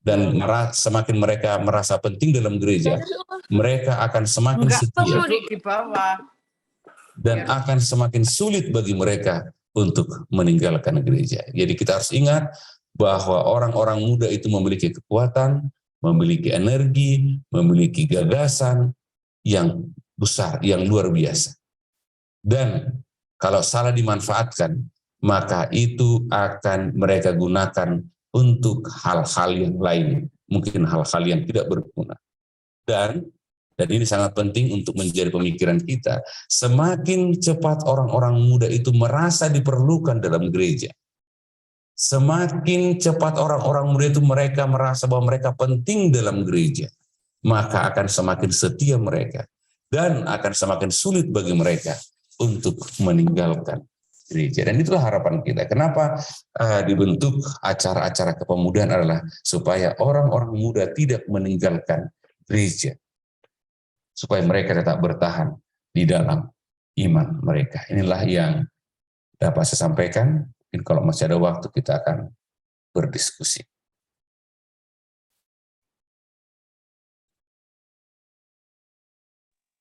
dan semakin mereka merasa penting dalam gereja, mereka akan semakin setia dan akan semakin sulit bagi mereka untuk meninggalkan gereja. Jadi kita harus ingat bahwa orang-orang muda itu memiliki kekuatan, memiliki energi, memiliki gagasan yang besar, yang luar biasa. Dan kalau salah dimanfaatkan, maka itu akan mereka gunakan untuk hal-hal yang lain, mungkin hal-hal yang tidak berguna. Dan ini sangat penting untuk menjadi pemikiran kita, semakin cepat orang-orang muda itu merasa diperlukan dalam gereja, semakin cepat orang-orang muda itu mereka merasa bahwa mereka penting dalam gereja, maka akan semakin setia mereka dan akan semakin sulit bagi mereka untuk meninggalkan gereja. Dan itulah harapan kita. Kenapa dibentuk acara-acara kepemudaan adalah supaya orang-orang muda tidak meninggalkan gereja, supaya mereka tetap bertahan di dalam iman mereka. Inilah yang dapat saya sampaikan. Mungkin kalau masih ada waktu kita akan berdiskusi.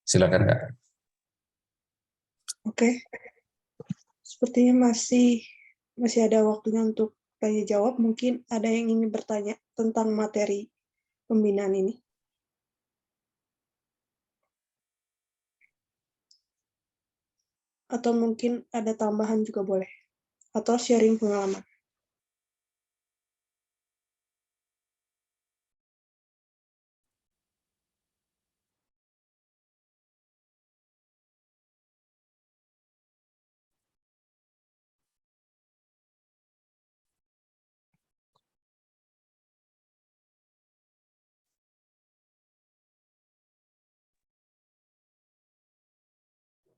Silakan, Kak. Oke. Sepertinya masih ada waktunya untuk tanya jawab. Mungkin ada yang ingin bertanya tentang materi pembinaan ini. Atau mungkin ada tambahan juga boleh. Atau sharing pengalaman.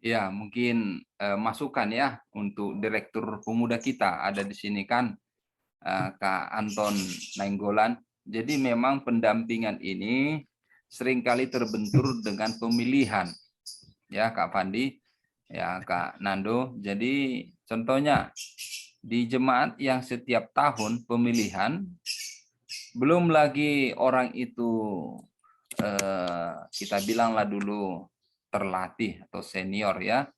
Ya, mungkin masukan ya untuk Direktur Pemuda kita ada di sini kan, Kak Anton Nainggolan. Jadi memang pendampingan ini seringkali terbentur dengan pemilihan. Ya, Kak Fandi, ya Kak Nando. Jadi contohnya di jemaat yang setiap tahun pemilihan, belum lagi orang itu kita bilanglah dulu terlatih atau senior ya,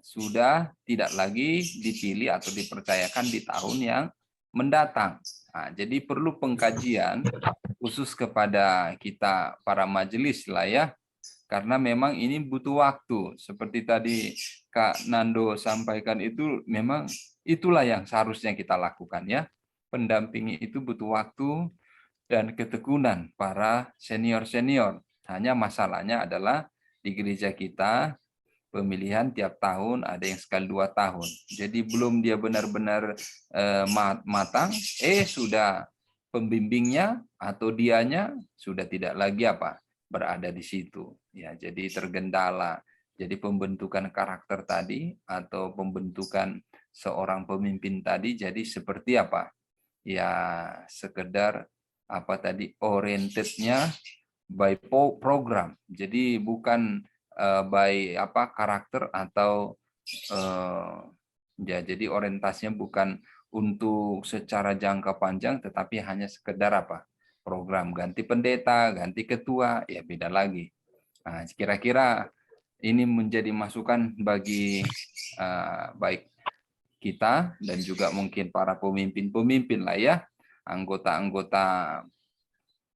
sudah tidak lagi dipilih atau dipercayakan di tahun yang mendatang. Jadi perlu pengkajian khusus kepada kita para majelis lah ya, karena memang ini butuh waktu. Seperti tadi Kak Nando sampaikan itu, memang itulah yang seharusnya kita lakukan ya. Pendampingi itu butuh waktu dan ketekunan para senior-senior. Hanya masalahnya adalah di gereja kita pemilihan tiap tahun ada yang sekali 2 tahun. Jadi belum dia benar-benar matang, sudah pembimbingnya atau dianya sudah tidak lagi berada di situ. Ya, jadi tergendala. Jadi pembentukan karakter tadi atau pembentukan seorang pemimpin tadi jadi seperti ya sekedar orientednya by program. Jadi bukan by karakter atau ya, jadi orientasinya bukan untuk secara jangka panjang, tetapi hanya sekedar program ganti pendeta, ganti ketua, ya beda lagi. Nah, kira-kira ini menjadi masukan bagi baik kita dan juga mungkin para pemimpin-pemimpin lah ya, anggota-anggota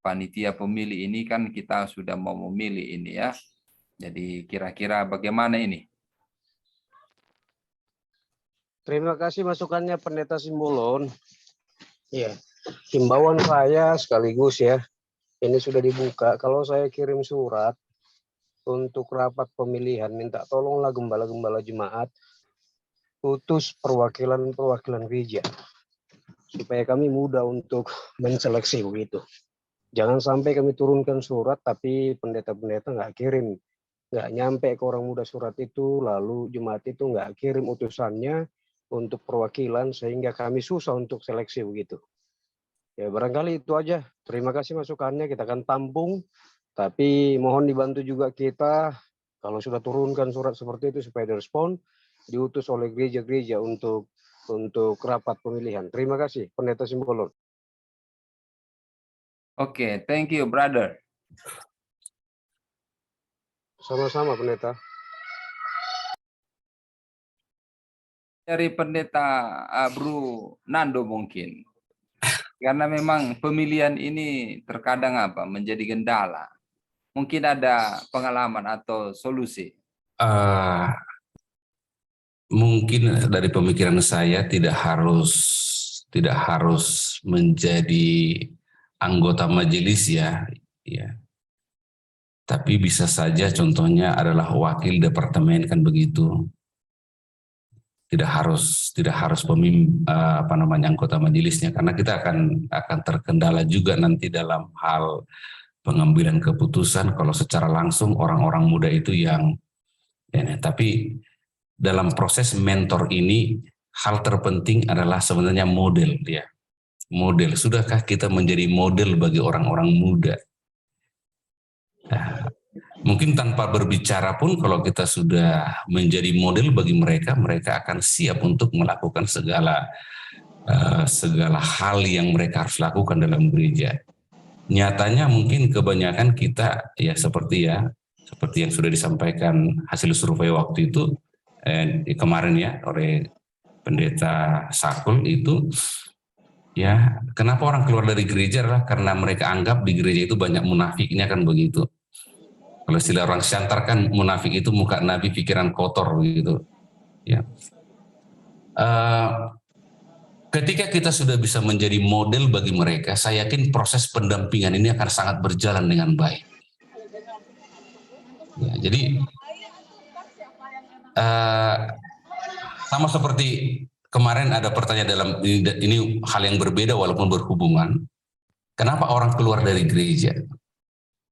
panitia pemilih ini kan kita sudah mau memilih ini ya. Jadi kira-kira bagaimana ini? Terima kasih masukannya Pendeta Simbolon. Ya, himbauan saya sekaligus ya, ini sudah dibuka. Kalau saya kirim surat untuk rapat pemilihan, minta tolonglah gembala-gembala jemaat utus perwakilan gereja supaya kami mudah untuk menseleksi begitu. Jangan sampai kami turunkan surat tapi pendeta-pendeta nggak kirim, nggak nyampe ke orang muda surat itu, lalu jemaat itu nggak kirim utusannya untuk perwakilan sehingga kami susah untuk seleksi begitu. Ya barangkali itu aja. Terima kasih masukannya, kita akan tampung. Tapi mohon dibantu juga kita kalau sudah turunkan surat seperti itu supaya direspon, diutus oleh gereja-gereja untuk rapat pemilihan. Terima kasih, Pendeta Simbolon. Oke, thank you, brother. Sama-sama, Pendeta. Dari Pendeta Bro Nando mungkin. Karena memang pemilihan ini terkadang menjadi kendala. Mungkin ada pengalaman atau solusi. Mungkin dari pemikiran saya tidak harus menjadi anggota majelis ya. Tapi bisa saja contohnya adalah wakil departemen kan begitu. Tidak harus anggota majelisnya, karena kita akan terkendala juga nanti dalam hal pengambilan keputusan kalau secara langsung orang-orang muda itu yang tapi dalam proses mentor ini hal terpenting adalah sebenarnya model ya. Model, sudahkah kita menjadi model bagi orang-orang muda? Nah, mungkin tanpa berbicara pun kalau kita sudah menjadi model bagi mereka, mereka akan siap untuk melakukan segala hal yang mereka harus lakukan dalam gereja. Nyatanya mungkin kebanyakan kita ya seperti yang sudah disampaikan hasil survei waktu itu kemarin ya oleh Pendeta Sakul itu ya, kenapa orang keluar dari gereja adalah karena mereka anggap di gereja itu banyak munafiknya kan begitu. Kalau istilah orang Syantar kan munafik itu muka nabi pikiran kotor gitu. Ya. Ketika kita sudah bisa menjadi model bagi mereka, saya yakin proses pendampingan ini akan sangat berjalan dengan baik. Ya, jadi sama seperti kemarin ada pertanyaan dalam ini hal yang berbeda walaupun berhubungan. Kenapa orang keluar dari gereja?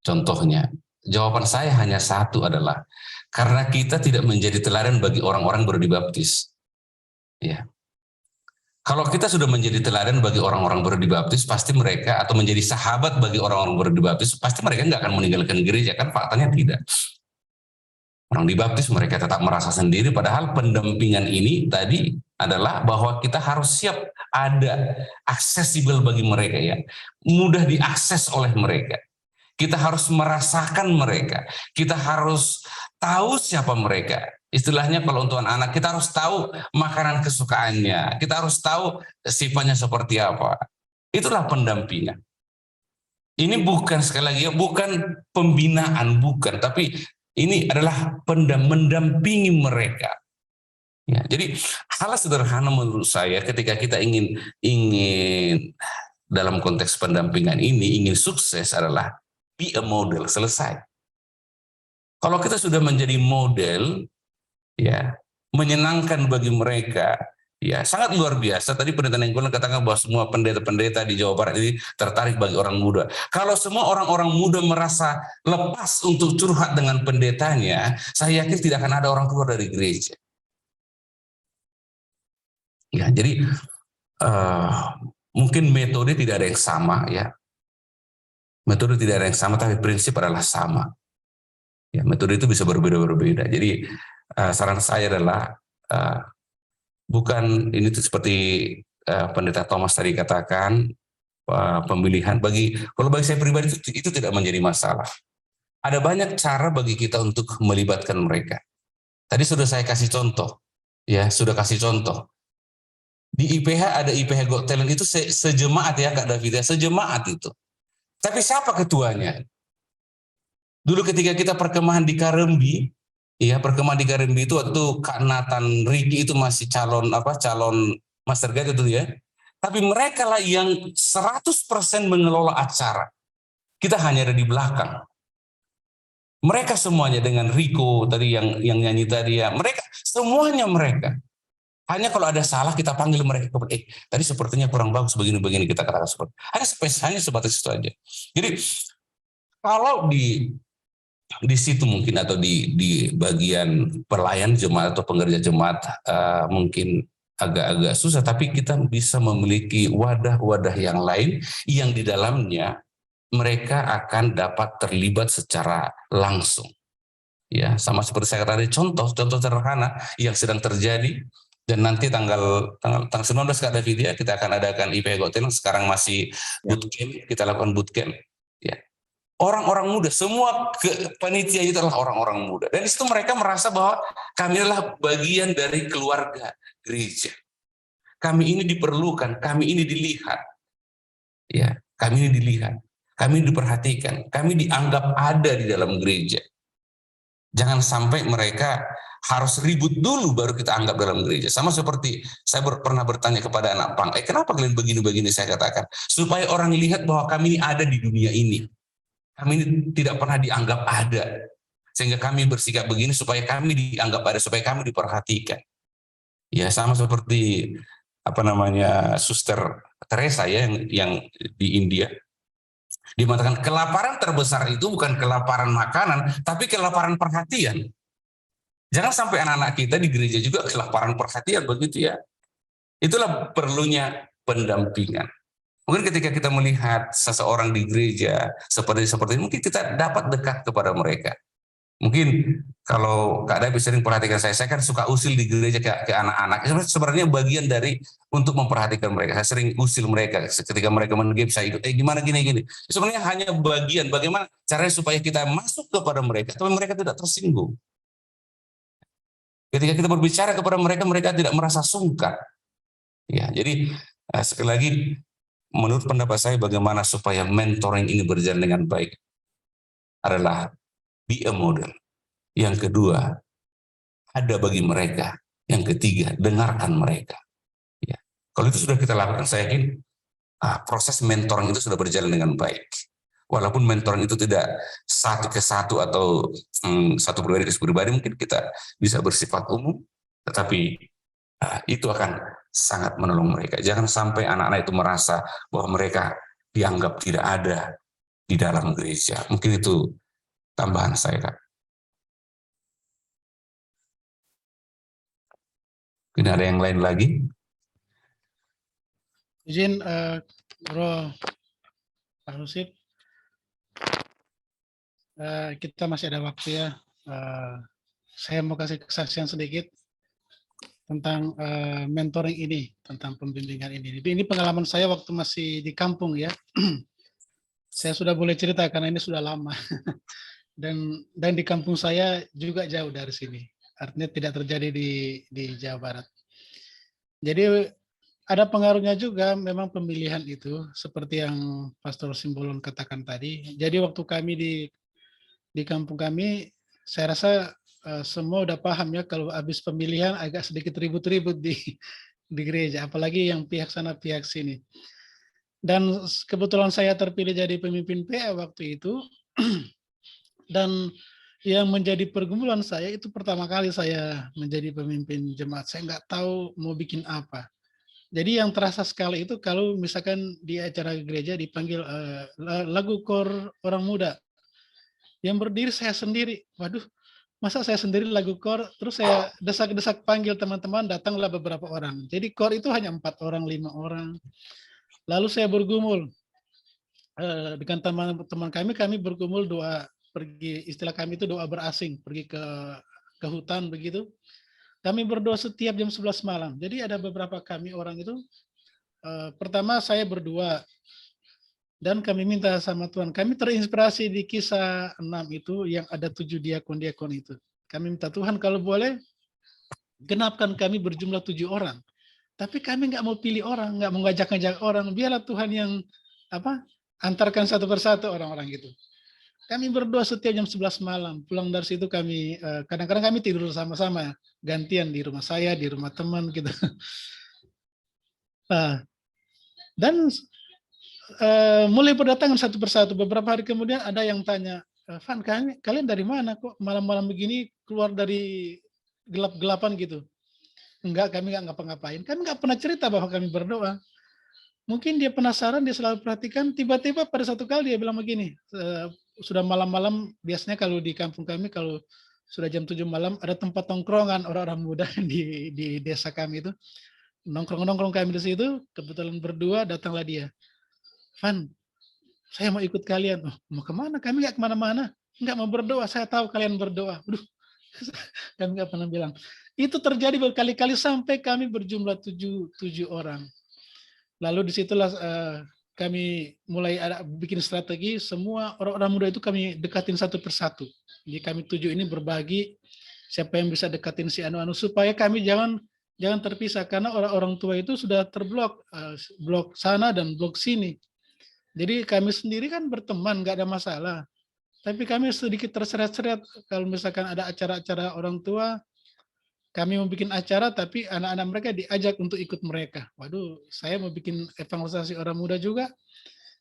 Contohnya, jawaban saya hanya satu adalah karena kita tidak menjadi teladan bagi orang-orang baru dibaptis. Ya. Kalau kita sudah menjadi teladan bagi orang-orang baru dibaptis, pasti mereka, atau menjadi sahabat bagi orang-orang baru dibaptis, pasti mereka nggak akan meninggalkan gereja. Kan faktanya tidak. Orang dibaptis mereka tetap merasa sendiri, padahal pendampingan ini tadi adalah bahwa kita harus siap ada aksesibel bagi mereka, ya, mudah diakses oleh mereka. Kita harus merasakan mereka, kita harus tahu siapa mereka. Istilahnya kalau untuk anak, kita harus tahu makanan kesukaannya, kita harus tahu sifatnya seperti apa. Itulah pendampingan. Ini bukan, sekali lagi, bukan pembinaan, bukan, tapi ini adalah mendampingi mereka. Ya, jadi hal sederhana menurut saya ketika kita ingin dalam konteks pendampingan ini ingin sukses adalah be a model, selesai. Kalau kita sudah menjadi model, ya, menyenangkan bagi mereka, ya, sangat luar biasa. Tadi pendeta Nenggolan katakan bahwa semua pendeta-pendeta di Jawa Barat ini tertarik bagi orang muda. Kalau semua orang-orang muda merasa lepas untuk curhat dengan pendetanya, saya yakin tidak akan ada orang keluar dari gereja. Ya, jadi mungkin metode tidak ada yang sama, ya. Metode tidak ada yang sama, tapi prinsip adalah sama. Ya, metode itu bisa berbeda-berbeda. Jadi saran saya adalah bukan ini seperti pendeta Thomas tadi katakan, pemilihan kalau bagi saya pribadi itu tidak menjadi masalah. Ada banyak cara bagi kita untuk melibatkan mereka. Tadi sudah saya kasih contoh, ya, sudah kasih contoh. Di IPH ada IPH Got Talent itu sejemaat, ya Kak David, ya, sejemaat itu. Tapi siapa ketuanya? Dulu ketika kita perkemahan di Karembi, ya, perkemahan di Karembi itu waktu Kak Nathan Riki itu masih calon Master Guide itu, ya. Tapi mereka lah yang 100% mengelola acara. Kita hanya ada di belakang. Mereka semuanya dengan Riko tadi yang nyanyi tadi, ya. Mereka semuanya mereka. Hanya kalau ada salah kita panggil mereka, tadi sepertinya kurang bagus begini-begini, kita katakan seperti. Hanya sebatas itu aja. Jadi kalau di situ mungkin, atau di bagian pelayan jemaat atau pengerja jemaat mungkin agak-agak susah, tapi kita bisa memiliki wadah-wadah yang lain yang di dalamnya mereka akan dapat terlibat secara langsung. Ya, sama seperti saya tadi, contoh sederhana yang sedang terjadi. Dan nanti tanggal 19 Kak David, ya, kita akan adakan IPH Got Talent. Sekarang masih bootcamp, kita lakukan bootcamp. Ya, orang-orang muda, semua panitia itu adalah orang-orang muda. Dan di situ mereka merasa bahwa kami adalah bagian dari keluarga gereja. Kami ini diperlukan, kami ini dilihat. Ya, kami ini dilihat, kami diperhatikan, kami dianggap ada di dalam gereja. Jangan sampai mereka harus ribut dulu baru kita anggap dalam gereja. Sama seperti saya pernah bertanya kepada anak pang, kenapa kalian begini-begini? Saya katakan, supaya orang lihat bahwa kami ini ada di dunia ini. Kami ini tidak pernah dianggap ada. Sehingga kami bersikap begini supaya kami dianggap ada, supaya kami diperhatikan. Ya, sama seperti Suster Teresa, ya, yang di India. Dia mengatakan kelaparan terbesar itu bukan kelaparan makanan, tapi kelaparan perhatian. Jangan sampai anak-anak kita di gereja juga kelaparan perhatian, begitu, ya. Itulah perlunya pendampingan. Mungkin ketika kita melihat seseorang di gereja seperti ini, mungkin kita dapat dekat kepada mereka. Mungkin kalau Kak David sering perhatikan saya kan suka usil di gereja ke anak-anak. Sebenarnya bagian dari untuk memperhatikan mereka. Saya sering usil mereka ketika mereka menggap, saya ikut, gimana gini. Sebenarnya hanya bagian bagaimana caranya supaya kita masuk kepada mereka, tapi mereka tidak tersinggung. Ketika kita berbicara kepada mereka, mereka tidak merasa sungkan. Ya, jadi sekali lagi, menurut pendapat saya bagaimana supaya mentoring ini berjalan dengan baik adalah be a model. Yang kedua, ada bagi mereka. Yang ketiga, dengarkan mereka. Ya. Kalau itu sudah kita lakukan, saya yakin proses mentoring itu sudah berjalan dengan baik. Walaupun mentoring itu tidak satu ke satu atau satu pribadi ke pribadi, mungkin kita bisa bersifat umum, tetapi itu akan sangat menolong mereka. Jangan sampai anak-anak itu merasa bahwa mereka dianggap tidak ada di dalam gereja. Mungkin itu tambahan saya, Kak. Mungkin ada yang lain lagi? Izin Bro Pak Husip, kita masih ada waktu ya. Saya mau kasih kesaksian sedikit tentang mentoring ini, tentang pembimbingan ini. Ini pengalaman saya waktu masih di kampung ya. Saya sudah boleh cerita karena ini sudah lama. Dan di kampung saya juga jauh dari sini. Artinya tidak terjadi di Jawa Barat. Jadi ada pengaruhnya juga memang pemilihan itu, seperti yang Pastor Simbolon katakan tadi. Jadi waktu kami di kampung kami, saya rasa semua udah paham ya kalau habis pemilihan agak sedikit ribut-ribut di gereja, apalagi yang pihak sana pihak sini. Dan kebetulan saya terpilih jadi pemimpin PA waktu itu, dan yang menjadi pergumulan saya itu pertama kali saya menjadi pemimpin jemaat. Saya nggak tahu mau bikin apa. Jadi yang terasa sekali itu kalau misalkan di acara gereja dipanggil lagu kor orang muda. Yang berdiri saya sendiri. Waduh, masa saya sendiri lagu kor, terus saya desak-desak panggil teman-teman, datanglah beberapa orang. Jadi kor itu hanya 4 orang, 5 orang. Lalu saya bergumul dengan teman-teman kami bergumul doa pergi, istilah kami itu doa berasing, pergi ke hutan begitu. Kami berdoa setiap jam 11 malam. Jadi ada beberapa kami orang itu, pertama saya berdua, dan kami minta sama Tuhan. Kami terinspirasi di Kisah 6 itu yang ada 7 diakon-diakon itu. Kami minta Tuhan kalau boleh genapkan kami berjumlah 7 orang. Tapi kami nggak mau pilih orang, nggak mau ngajak-ngajak orang. Biarlah Tuhan yang antarkan satu persatu orang-orang itu. Kami berdoa setiap jam 11 malam. Pulang dari situ kami, kadang-kadang kami tidur sama-sama. Gantian di rumah saya, di rumah teman gitu. Dan mulai berdatangan satu persatu. Beberapa hari kemudian ada yang tanya, Van, kalian dari mana kok malam-malam begini keluar dari gelap-gelapan gitu? Enggak, kami enggak ngapa-ngapain. Kami enggak pernah cerita bahwa kami berdoa. Mungkin dia penasaran, dia selalu perhatikan. Tiba-tiba pada satu kali dia bilang begini, sudah malam-malam, biasanya kalau di kampung kami, kalau sudah jam 7 malam, ada tempat tongkrongan orang-orang muda di desa kami itu. Nongkrong-nongkrong kami di situ, kebetulan berdua, datanglah dia. Van, saya mau ikut kalian. Oh, mau kemana? Kami nggak kemana-mana. Nggak mau berdoa. Saya tahu kalian berdoa. Aduh, kami nggak pernah bilang. Itu terjadi berkali-kali sampai kami berjumlah 7 orang. Lalu disitulah kami mulai ada bikin strategi. Semua orang-orang muda itu kami dekatin satu persatu. Jadi kami 7 ini berbagi siapa yang bisa dekatin si anu-anu supaya kami jangan terpisah karena orang-orang tua itu sudah terblok, blok sana dan blok sini. Jadi kami sendiri kan berteman, nggak ada masalah. Tapi kami sedikit terseret-seret kalau misalkan ada acara-acara orang tua, kami mau bikin acara tapi anak-anak mereka diajak untuk ikut mereka. Waduh, saya mau bikin evangelisasi orang muda juga,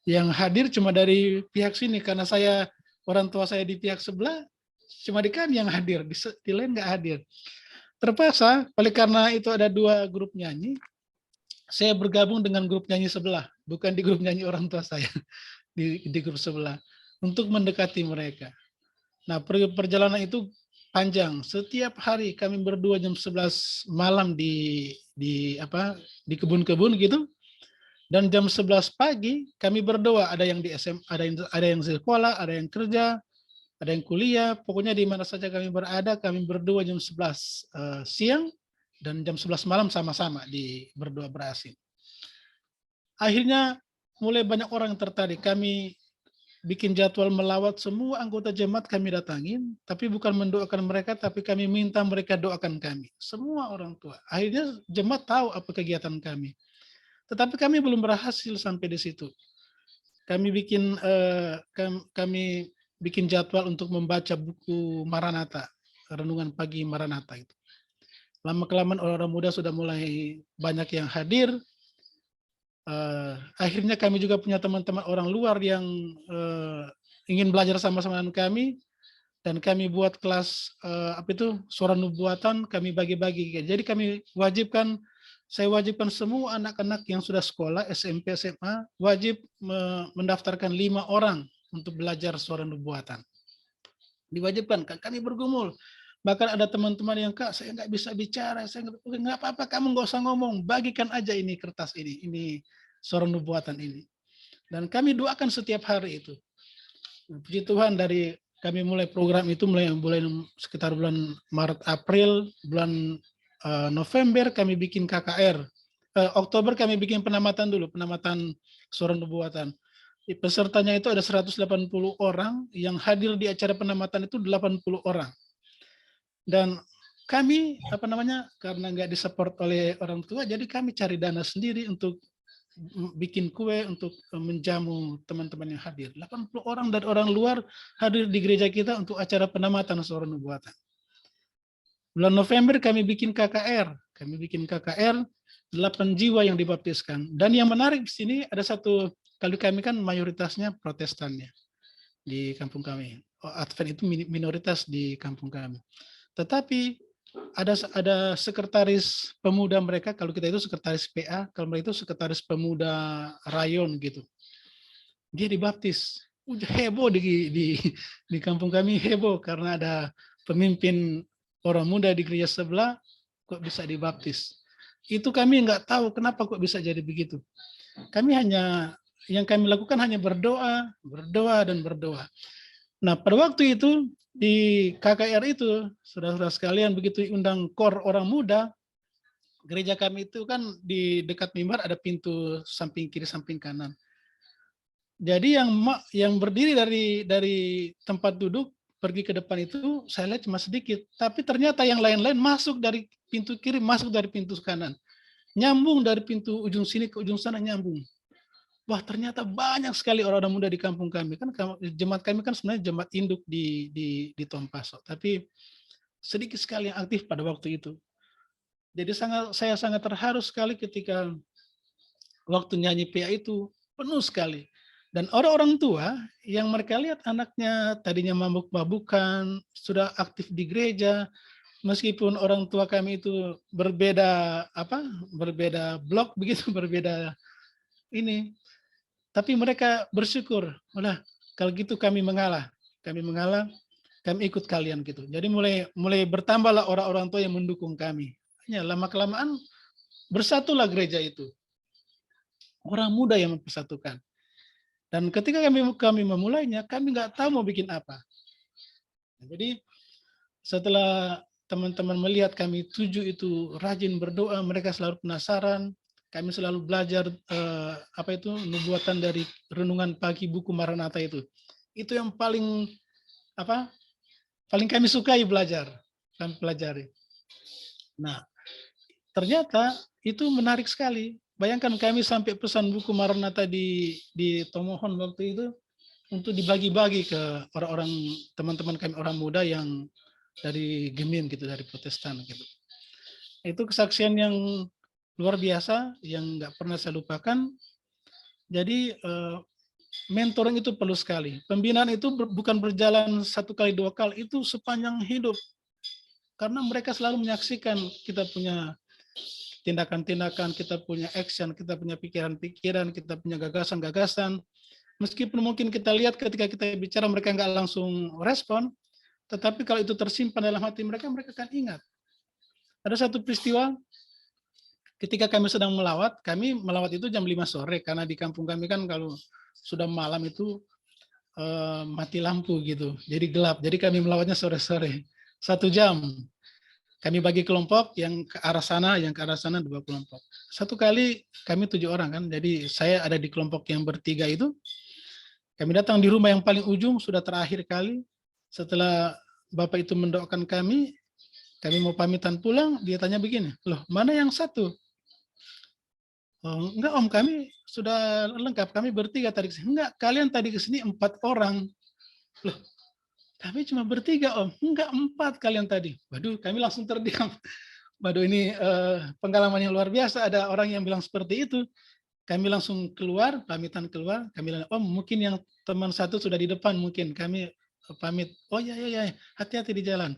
yang hadir cuma dari pihak sini karena saya orang tua saya di pihak sebelah, cuma di kami yang hadir, di lain nggak hadir. Terpaksa, oleh karena itu ada 2 grup nyanyi, saya bergabung dengan grup nyanyi sebelah, bukan di grup nyanyi orang tua saya, di grup sebelah, untuk mendekati mereka. Nah, perjalanan itu panjang. Setiap hari kami berdua jam 11 malam di kebun-kebun gitu, dan jam 11 pagi kami berdoa. Ada yang di SMA, ada yang di sekolah, ada yang kerja, ada yang kuliah. Pokoknya di mana saja kami berada, kami berdua jam 11 siang. Dan jam 11 malam sama-sama di berdoa berasing. Akhirnya mulai banyak orang yang tertarik. Kami bikin jadwal melawat semua anggota jemaat kami datangin, tapi bukan mendoakan mereka, tapi kami minta mereka doakan kami. Semua orang tua. Akhirnya jemaat tahu apa kegiatan kami. Tetapi kami belum berhasil sampai di situ. Kami bikin jadwal untuk membaca buku Maranatha, Renungan Pagi Maranatha itu. Lama-kelamaan orang-orang muda sudah mulai banyak yang hadir. Akhirnya kami juga punya teman-teman orang luar yang ingin belajar sama-sama dengan kami. Dan kami buat kelas suara nubuatan, kami bagi-bagi. Jadi saya wajibkan semua anak-anak yang sudah sekolah, SMP, SMA, wajib mendaftarkan 5 orang untuk belajar suara nubuatan. Diwajibkan, kami bergumul. Bahkan ada teman-teman yang, Kak, saya nggak bisa bicara, saya nggak apa-apa, kamu nggak usah ngomong, bagikan aja ini kertas ini suara nubuatan ini. Dan kami doakan setiap hari itu. Nah, puji Tuhan, dari kami mulai program itu mulai sekitar bulan Maret, April, bulan November kami bikin KKR. Oktober kami bikin penamatan dulu, penamatan suara nubuatan. Pesertanya itu ada 180 orang, yang hadir di acara penamatan itu 80 orang. Dan kami karena nggak disupport oleh orang tua, jadi kami cari dana sendiri untuk bikin kue, untuk menjamu teman-teman yang hadir. 80 orang dari orang luar hadir di gereja kita untuk acara penamatan suara nubuatan. Bulan November kami bikin KKR. 8 jiwa yang dibaptiskan. Dan yang menarik di sini ada satu, kalau kami kan mayoritasnya Protestannya di kampung kami. Advent itu minoritas di kampung kami. Tetapi ada sekretaris pemuda mereka, kalau kita itu sekretaris PA, kalau mereka itu sekretaris pemuda rayon gitu. Dia dibaptis. Heboh di kampung kami, heboh karena ada pemimpin orang muda di gereja sebelah kok bisa dibaptis. Itu kami nggak tahu kenapa kok bisa jadi begitu. Yang kami lakukan hanya berdoa dan berdoa. Nah, pada waktu itu di KKR itu, saudara-saudara sekalian, begitu undang KOR orang muda, gereja kami itu kan di dekat mimbar ada pintu samping kiri, samping kanan. Jadi yang berdiri dari tempat duduk pergi ke depan itu saya lihat cuma sedikit, tapi ternyata yang lain-lain masuk dari pintu kiri, masuk dari pintu kanan, nyambung dari pintu ujung sini ke ujung sana, nyambung. Wah, ternyata banyak sekali orang-orang muda di kampung kami. Kan jemaat kami kan sebenarnya jemaat induk di Tompaso, tapi sedikit sekali yang aktif pada waktu itu. Jadi saya sangat terharu sekali ketika waktu nyanyi PA itu penuh sekali. Dan orang-orang tua yang mereka lihat anaknya tadinya mabuk-mabukan, sudah aktif di gereja, meskipun orang tua kami itu berbeda blok begitu, berbeda ini, tapi mereka bersyukur, kalau gitu kami mengalah, kami ikut kalian gitu. Jadi mulai bertambahlah orang-orang tua yang mendukung kami. Hanya lama-kelamaan bersatulah gereja itu. Orang muda yang mempersatukan. Dan ketika kami memulainya, kami nggak tahu mau bikin apa. Jadi setelah teman-teman melihat kami 7 itu rajin berdoa, mereka selalu penasaran. Kami selalu belajar nubuatan dari renungan pagi buku Maranatha itu. Itu yang paling kami sukai belajar, kami pelajari. Nah, ternyata itu menarik sekali. Bayangkan kami sampai pesan buku Maranatha di Tomohon waktu itu untuk dibagi-bagi ke orang-orang teman-teman kami orang muda yang dari Gemim gitu, dari Protestan gitu. Itu kesaksian yang luar biasa yang nggak pernah saya lupakan. Jadi mentoring itu perlu sekali. Pembinaan itu bukan berjalan 1 kali 2 kali, itu sepanjang hidup. Karena mereka selalu menyaksikan kita punya tindakan-tindakan, kita punya action, kita punya pikiran-pikiran, kita punya gagasan-gagasan. Meskipun mungkin kita lihat ketika kita bicara mereka nggak langsung respon, tetapi kalau itu tersimpan dalam hati mereka, mereka akan ingat. Ada satu peristiwa ketika kami sedang melawat, kami melawat itu jam 5 sore, karena di kampung kami kan kalau sudah malam itu mati lampu gitu, jadi gelap. Jadi kami melawatnya sore-sore, 1 jam. Kami bagi kelompok, yang ke arah sana, 2 kelompok. Satu kali kami 7 orang kan, jadi saya ada di kelompok yang bertiga itu. Kami datang di rumah yang paling ujung, sudah terakhir kali. Setelah Bapak itu mendoakan kami mau pamitan pulang, dia tanya begini, loh mana yang satu? Oh, enggak om, kami sudah lengkap, kami bertiga tadi kesini. Enggak, kalian tadi kesini 4 orang. Loh, kami cuma bertiga om, enggak 4 kalian tadi. Waduh, kami langsung terdiam. Waduh, ini pengalaman yang luar biasa, ada orang yang bilang seperti itu. Kami langsung keluar, pamitan keluar, kami bilang, om mungkin yang teman satu sudah di depan, mungkin kami pamit. Oh ya, hati-hati di jalan.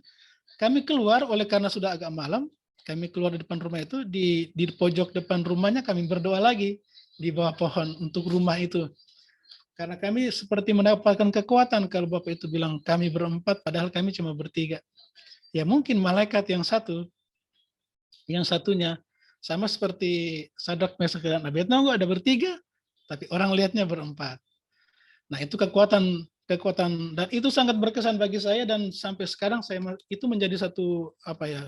Kami keluar, oleh karena sudah agak malam, kami keluar di depan rumah itu, di pojok depan rumahnya kami berdoa lagi, di bawah pohon untuk rumah itu. Karena kami seperti mendapatkan kekuatan kalau Bapak itu bilang kami berempat, padahal kami cuma bertiga. Ya mungkin malaikat yang satunya Sama seperti Sadrak, Mesak, dan Abednego ada bertiga, tapi orang lihatnya berempat. Nah, itu kekuatan dan itu sangat berkesan bagi saya, dan sampai sekarang itu menjadi satu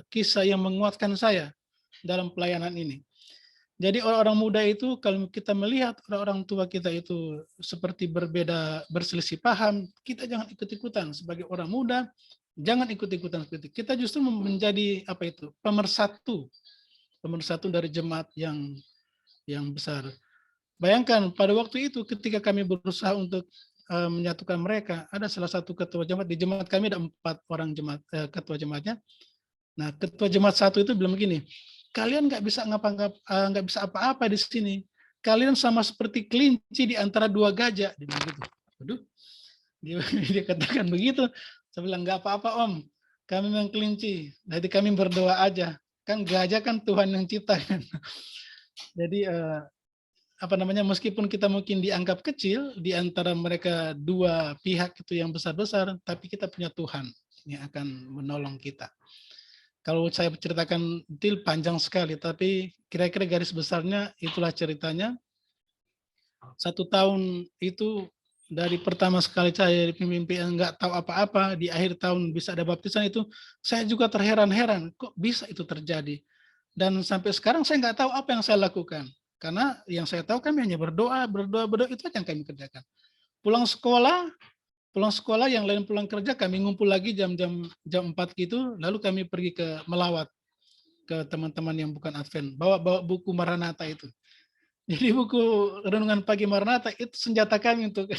kisah yang menguatkan saya dalam pelayanan ini. Jadi orang-orang muda itu, kalau kita melihat orang-orang tua kita itu seperti berbeda, berselisih paham, kita jangan ikut-ikutan. Sebagai orang muda, jangan ikut-ikutan seperti itu. Kita justru menjadi pemersatu dari jemaat yang besar. Bayangkan pada waktu itu ketika kami berusaha untuk menyatukan mereka, ada salah satu ketua jemaat, di jemaat kami ada 4 orang ketua jemaatnya. Nah, ketua jemaat satu itu bilang begini, kalian nggak bisa nggak bisa apa-apa di sini. Kalian sama seperti kelinci di antara 2 gajah. Dia bilang gitu. Aduh, dia katakan begitu. Saya bilang nggak apa-apa Om, kami memang kelinci. Jadi kami berdoa aja. Kan gajah kan Tuhan yang ciptakan. Jadi meskipun kita mungkin dianggap kecil di antara mereka 2 pihak itu yang besar-besar, tapi kita punya Tuhan yang akan menolong kita. Kalau saya ceritakan detail panjang sekali, tapi kira-kira garis besarnya itulah ceritanya. 1 tahun itu dari pertama sekali saya dipimpin nggak tahu apa-apa, di akhir tahun bisa ada baptisan itu, saya juga terheran-heran, kok bisa itu terjadi. Dan sampai sekarang saya nggak tahu apa yang saya lakukan. Karena yang saya tahu kami hanya berdoa, itu aja yang kami kerjakan. Pulang sekolah, yang lain pulang kerja, kami ngumpul lagi jam 4 gitu, lalu kami pergi ke melawat ke teman-teman yang bukan Advent, bawa buku Maranatha itu. Jadi buku Renungan Pagi Maranatha itu senjata kami untuk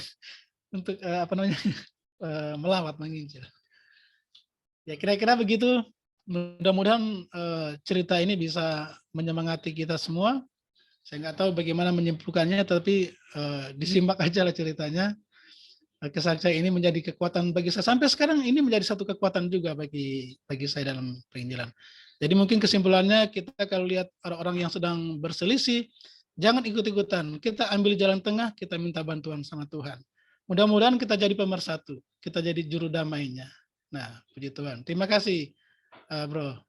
melawat, menginjil. Ya kira-kira begitu. Mudah-mudahan cerita ini bisa menyemangati kita semua. Saya nggak tahu bagaimana menyimpulkannya, tapi disimak aja lah ceritanya. Kesan saya ini menjadi kekuatan bagi saya. Sampai sekarang ini menjadi satu kekuatan juga bagi saya dalam penginjilan. Jadi mungkin kesimpulannya, kita kalau lihat orang-orang yang sedang berselisih, jangan ikut-ikutan. Kita ambil jalan tengah, kita minta bantuan sama Tuhan. Mudah-mudahan kita jadi pemersatu, kita jadi juru damainya. Nah, puji Tuhan. Terima kasih, Bro.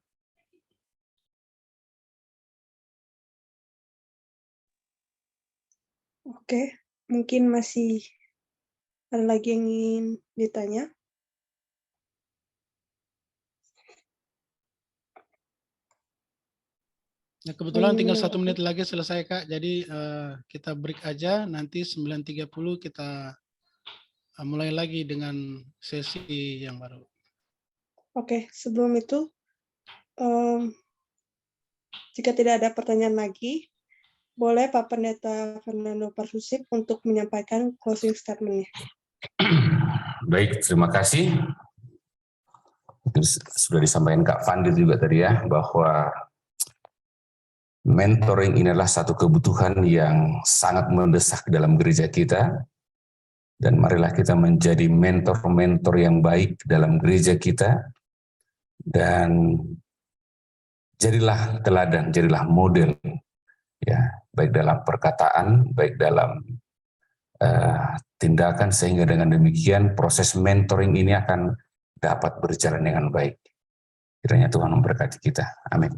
Oke, mungkin masih ada lagi yang ingin ditanya? Nah, kebetulan tinggal 1 menanggapi? menit lagi selesai, Kak. Jadi kita break aja, nanti 9.30 kita mulai lagi dengan sesi yang baru. Oke, sebelum itu, jika tidak ada pertanyaan lagi, boleh Pak Pendeta Fernando Parsusip untuk menyampaikan closing statement-nya. Baik, terima kasih. Sudah disampaikan Kak Fandi juga tadi ya, bahwa mentoring ini adalah satu kebutuhan yang sangat mendesak dalam gereja kita. Dan marilah kita menjadi mentor-mentor yang baik dalam gereja kita. Dan jadilah teladan, jadilah model. Ya, baik dalam perkataan, baik dalam tindakan, sehingga dengan demikian proses mentoring ini akan dapat berjalan dengan baik. Kiranya Tuhan memberkati kita. Amin.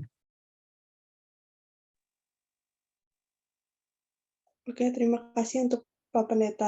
Oke, terima kasih untuk Pak Pendeta.